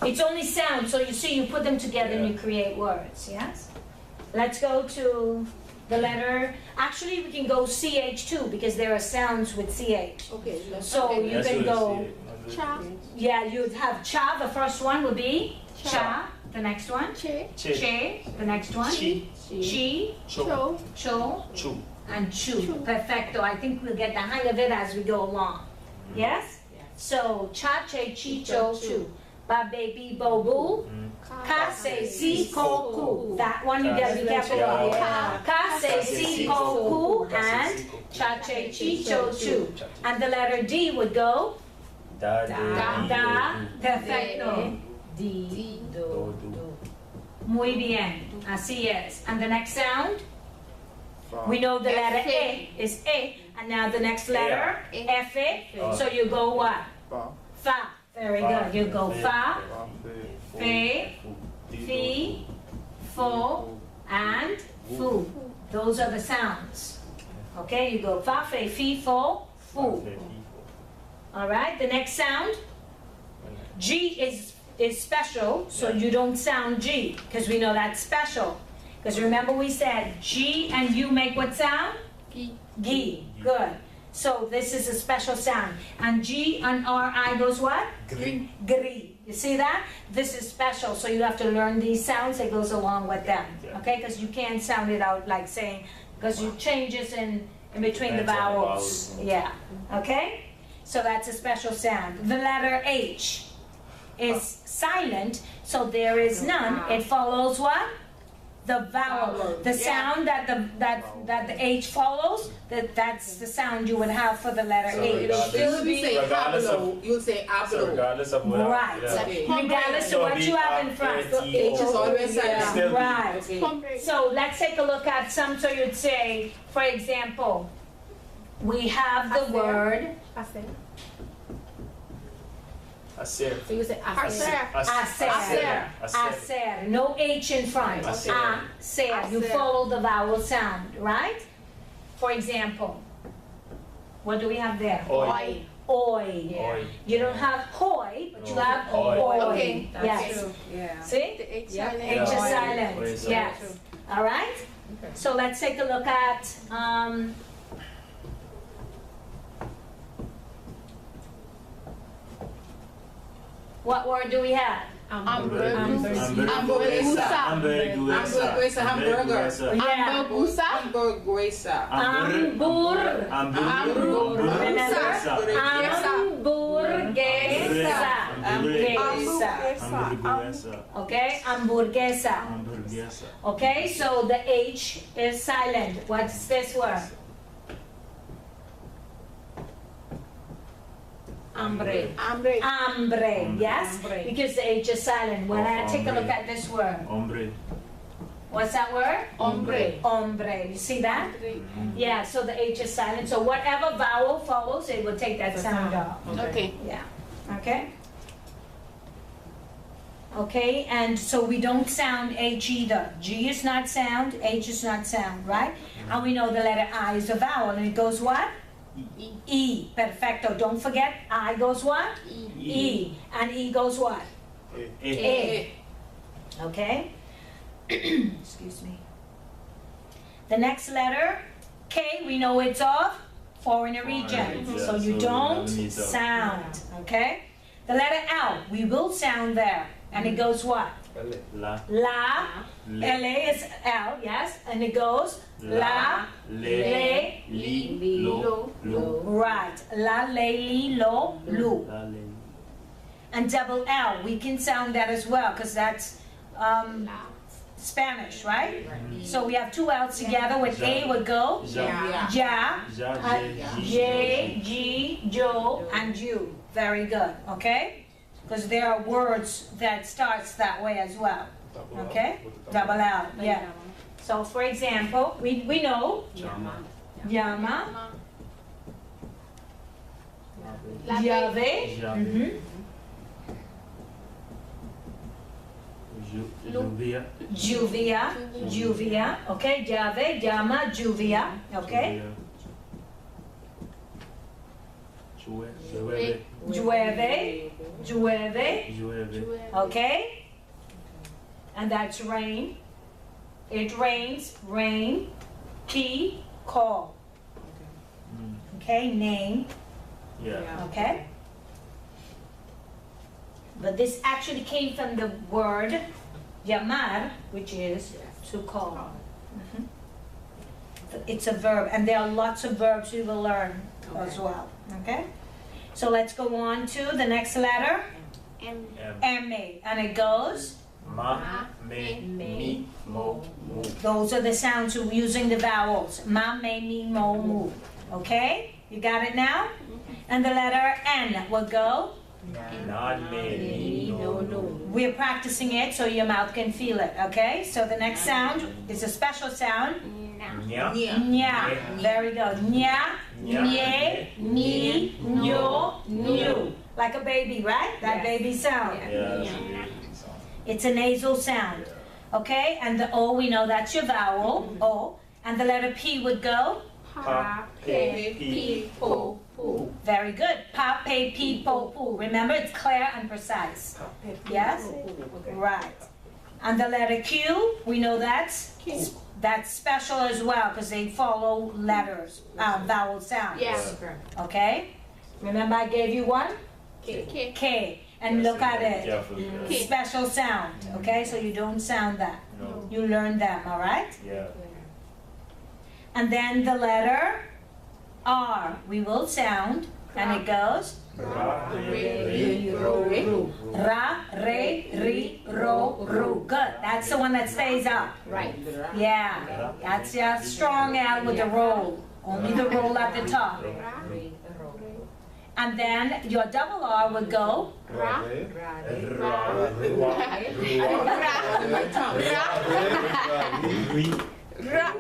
It's only sounds, so you see you put them together and you create words, yes? Let's go to the letter, actually we can go CH too because there are sounds with CH. Okay, let's So you That's can what go, it's- Cha. yeah, you'd have cha, the first one would be Cha. cha, the next one, Che. che, the next one, Chi. chi, Cho. Cho. cho, Chu. and chu. Chu. Perfecto. I think we'll get the hang of it as we go along. Yes? Yeah. So cha, che, chi, cho, chu. Ba, baby, bo, boo. Mm. Ka, se, si, ko, ku. That one you gotta be careful of. Yeah. Ka, se, si, ko, ku. And cha, che, chi, cho, chu. And the letter D would go Da, da, da. Perfecto. D, do, do. Muy bien. Así es. And the next sound? We know the letter A is A. And now the next letter, F. So you go what? Fa. Fa. Very good. You go fa, Fa. fe, fi, fo, and fu. Those are the sounds. Okay, you go fa, fe, fi, fo, fu. All right, the next sound, G is special, so you don't sound G, because we know that's special. Because remember we said G and U make what sound? Gi. Good. So this is a special sound. And G and R-I goes what? Gri. Gri. You see that? This is special, so you have to learn these sounds that goes along with them. Yeah. Okay? Because you can't sound it out like saying, because you changes in between the Depends on the vowels. vowels. Yeah. Okay? So that's a special sound. The letter H is silent, so there is none. It follows what? The vowel. The sound that the H follows, that's the sound you would have for the letter So H. regardless- Still be say regardless of- hablo, you'll say So hablo. regardless of what, Right. yeah. Okay. Regardless of what you have in front. So H is always silent. Still be- Right. Okay. So let's take a look at some. So you'd say, for example, we have the word Aser. Aser. So you say aser. Aser. aser. Aser. Aser. No H in front. Aser. Aser. You Aser. follow the vowel sound, right? For example, what do we have there? Oi. Oi. Oi. You don't have hoi, but you No. have Oi. oi. Okay. Yes. True. Yeah. See? The H Yeah. silent. H is Oi. silent. Oi is Yes. silent. All right. Okay. So let's take a look at what word do we have? Hamburguesa. Hamburguesa. Hamburguesa, hamburger. Yeah. Hamburguesa. Hamburguesa. Ambur. Hamburguesa. Hamburguesa. Okay, hamburguesa. Okay, so the H is silent. What's this word? Hambre. Hambre. Hambre, yes? Hambre. Because the H is silent. When I take a look at this word, Hombre. what's that word? Hombre. Hombre. You see that? Yeah, so the H is silent. So whatever vowel follows, it will take that The sound sound. off. Okay. Yeah. Okay? Okay, and so we don't sound H either. G is not sound, H is not sound, right? And we know the letter I is a vowel, and it goes what? E. Perfecto. Don't forget, I goes what? E. And E goes what? A. Okay? Excuse me. The next letter, K, we know it's of foreigner region. Foreign, So yeah, you so we don't don't need to- sound. Okay? The letter L, we will sound there. And it goes what? La. La. L is L, yes. And it goes la, le, li, lo, lu. right. La, le, li, lo, lu. La, le. And double L, we can sound that as well because that's Spanish, right? So we have two L's together. With A would go Ja. ja, Ja, J, G, Jo, and you. Very good, okay? Because there are words that starts that way as well. Okay? Double L, yeah. So for example, we know Llama. llama, La llave, Llave. Lluvia. lluvia, lluvia, okay? Llave, llama, lluvia, okay? Llueve. Llueve, llueve, Llueve. okay? And that's rain. It rains, rain, key, call. Okay, name, Yeah. okay? But this actually came from the word llamar, which is to call. Mhm. It's a verb, and there are lots of verbs we will learn as well, okay? So let's go on to the next letter, M. M-A, and it goes, Ma, me, mi, mo, mu. those are the sounds we're using the vowels, ma, me, mi, mo, mu, okay? You got it now? And the letter N will go, Nad, me, mi, no, no. we're practicing it so your mouth can feel it, okay? So the next sound is a special sound, Nya. nya, very good, nya, nye, ni, nyo, new, like a baby, right? That baby sound. Yeah, that's a really big song. It's a nasal sound, okay? And the O, we know that's your vowel, O. And the letter P would go, Pa, pe, pi, po, pu. Very good. Pa, pe, pi, po, pu. Remember, it's clear and precise. Yes? Right. And the letter Q, we know that's special as well because they follow letters, vowel sounds. Yeah. Okay? Remember I gave you one? K. K. And look at it. Careful. K. Special sound. Okay? So you don't sound that. No. You learn them, all right? Yeah. And then the letter R, we will sound, and it goes Ra, Re, ro. ra, re, ri, ro, ru. Good. That's the one that stays up. Right. Yeah. That's your strong L with the roll. Only the roll at the top. And then your double R would go Ra. Ra.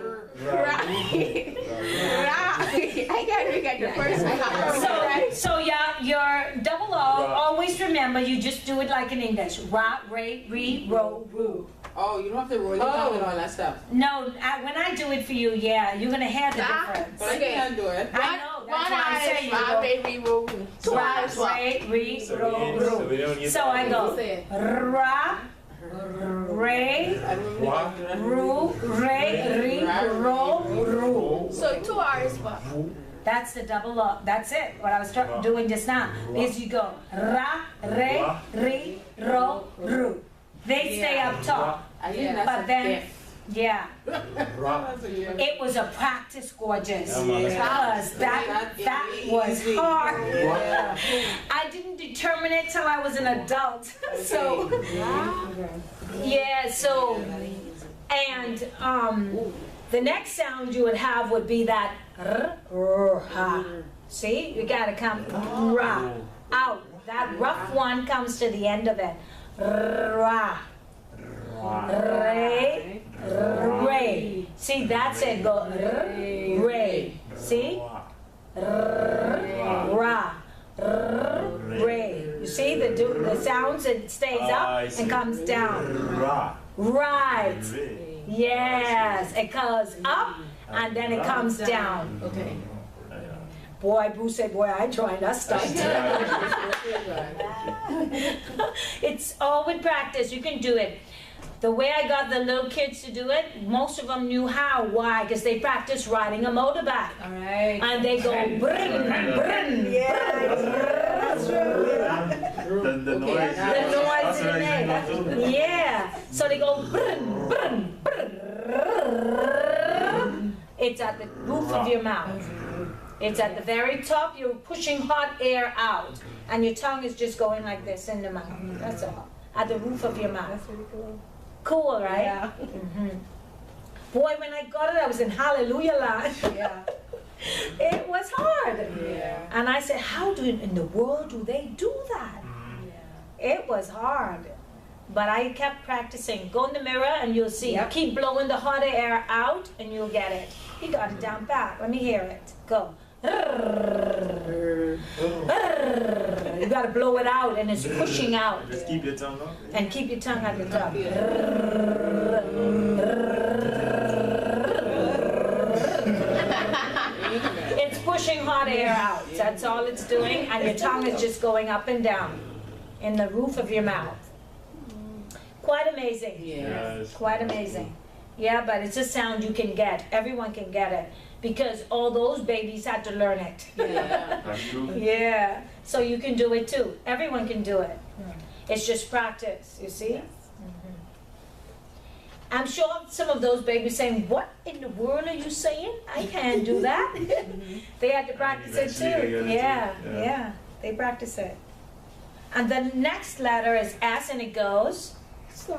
I can't forget the first one. So yeah, your double R, always remember you just do it like in English. Ra, re, ri, ro, ru. Oh, you don't have to roll your tongue and all that stuff. No, when I do it for you, yeah, you're gonna hear the difference. But I can't do it. I know, that's why I'm saying Ra, you re, ri, ro. go ra, re, ri, So ro, we ru. don't use So I go Say it. ra, re, I don't know. ru, re, ri, ro, ru. So 2 R's, but That's the double R. That's it. What I was doing just now is you go ra, re, ri, ro, ru. They stay up top. I think that's But a then, gift. yeah, That's a gift. it was a practice, gorgeous. Yeah, man. Because that was hard. I didn't determine it till I was an adult. So, yeah, so, and the next sound you would have would be that r, ha. See, you gotta come ra, out. That rough one comes to the end of it. Ra, re, re. See, that's it. Go re. See, ra, re. You see the sounds. It stays up and comes down. Ra. Right. Re. Yes, it goes up and then it comes down. Okay. Boy, Boo said, boy, I tried, I stopped. It's all with practice, you can do it. The way I got the little kids to do it, most of them knew how. Why? Because they practiced riding a motorbike. All right. And they go brrn, brrn, The noise. the noise in the neck. Yeah. So they go brrn, brrn, brrn. It's at the roof of your mouth. It's at the very top. You're pushing hot air out. And your tongue is just going like this in the mouth. That's all. At the roof of your mouth. That's really cool. Cool, right? Yeah. Boy, when I got it, I was in hallelujah land. Yeah. It was hard. Yeah. And I said, how in the world do they do that? It was hard. But I kept practicing. Go in the mirror and you'll see. Yep. Keep blowing the hot air out and you'll get it. You got it down pat. Let me hear it. Go. You got to blow it out and it's pushing out. Just keep your tongue up. And keep your tongue at the top. It's pushing hot air out. That's all it's doing. And your tongue is just going up and down in the roof of your mouth. Quite amazing. Yes. Quite amazing. Yeah, but it's a sound you can get. Everyone can get it. Because all those babies had to learn it. Yeah. That's true. Yeah. So you can do it too. Everyone can do it. It's just practice, you see? I'm sure some of those babies saying, what in the world are you saying? I can't do that. They had to practice it Eventually they too. get it too. Yeah, Yeah. yeah. They practice it. And the next letter is S and it goes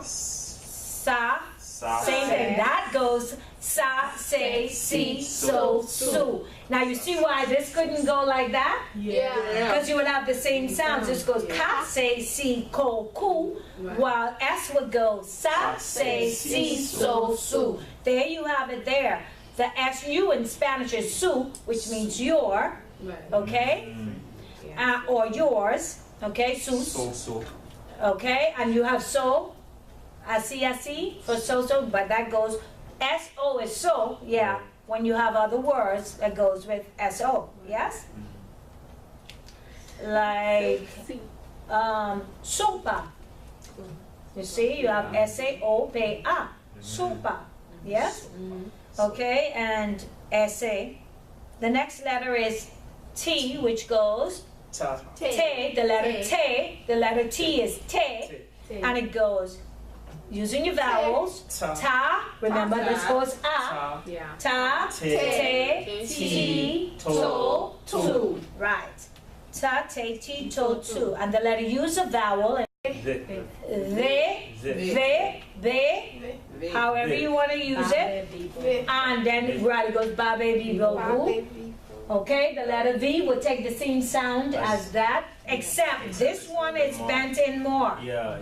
sa. Sa. Same thing. That goes sa, say, si, so, su. Now you see why this couldn't go like that? yeah. Because you would have the same sounds. This goes ka, say, si, ko, ku, while S would go sa, say, si, so, su. There you have it there. The SU in Spanish is su, which means your, Right. okay? Or yours, okay? Sus, So. okay? And you have so, así, así, for so, but that goes, S-O is so, yeah. when you have other words that goes with SO, yes? Like sopa. You see, you have S-A-O-P-A, sopa, yes? Okay, and S-A. The next letter is T, which goes Ta. T, the letter T, the letter T is T, and it goes using your vowels. Ta. Ta, remember this goes A. Ta. Yeah. Ta, Te. Te, Ti, To, Tu. Right. Ta, Te, Ti, To, Tu. And the letter U is a vowel. And The. the, however you want to use it. And then right, it goes ba, baby, bo, boo. Okay, the letter V will take the same sound as that, except this one is bent in more. Yeah.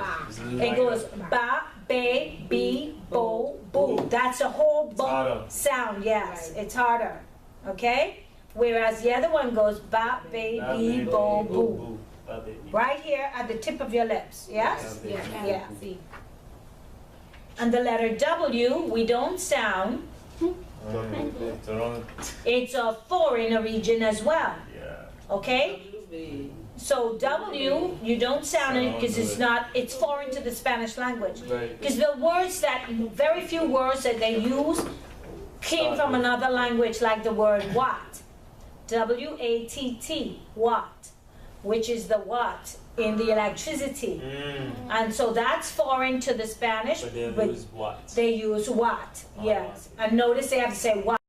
It goes ba, ba, bi, bo, boo. That's a whole harder. bo sound, yes. It's harder. Okay? Whereas the other one goes ba, ba, bi, bo, boo. Right here at the tip of your lips, yes? Yeah. See. And the letter W, we don't sound. It's a four in a region as well. Yeah. Okay? So W, you don't sound it because it's foreign to the Spanish language. Because the words that, very few words that they use came from another language, like the word watt. W-A-T-T, watt, which is the watt in the electricity. And so that's foreign to the Spanish. But they but use what? they use watt, yes. And notice they have to say watt.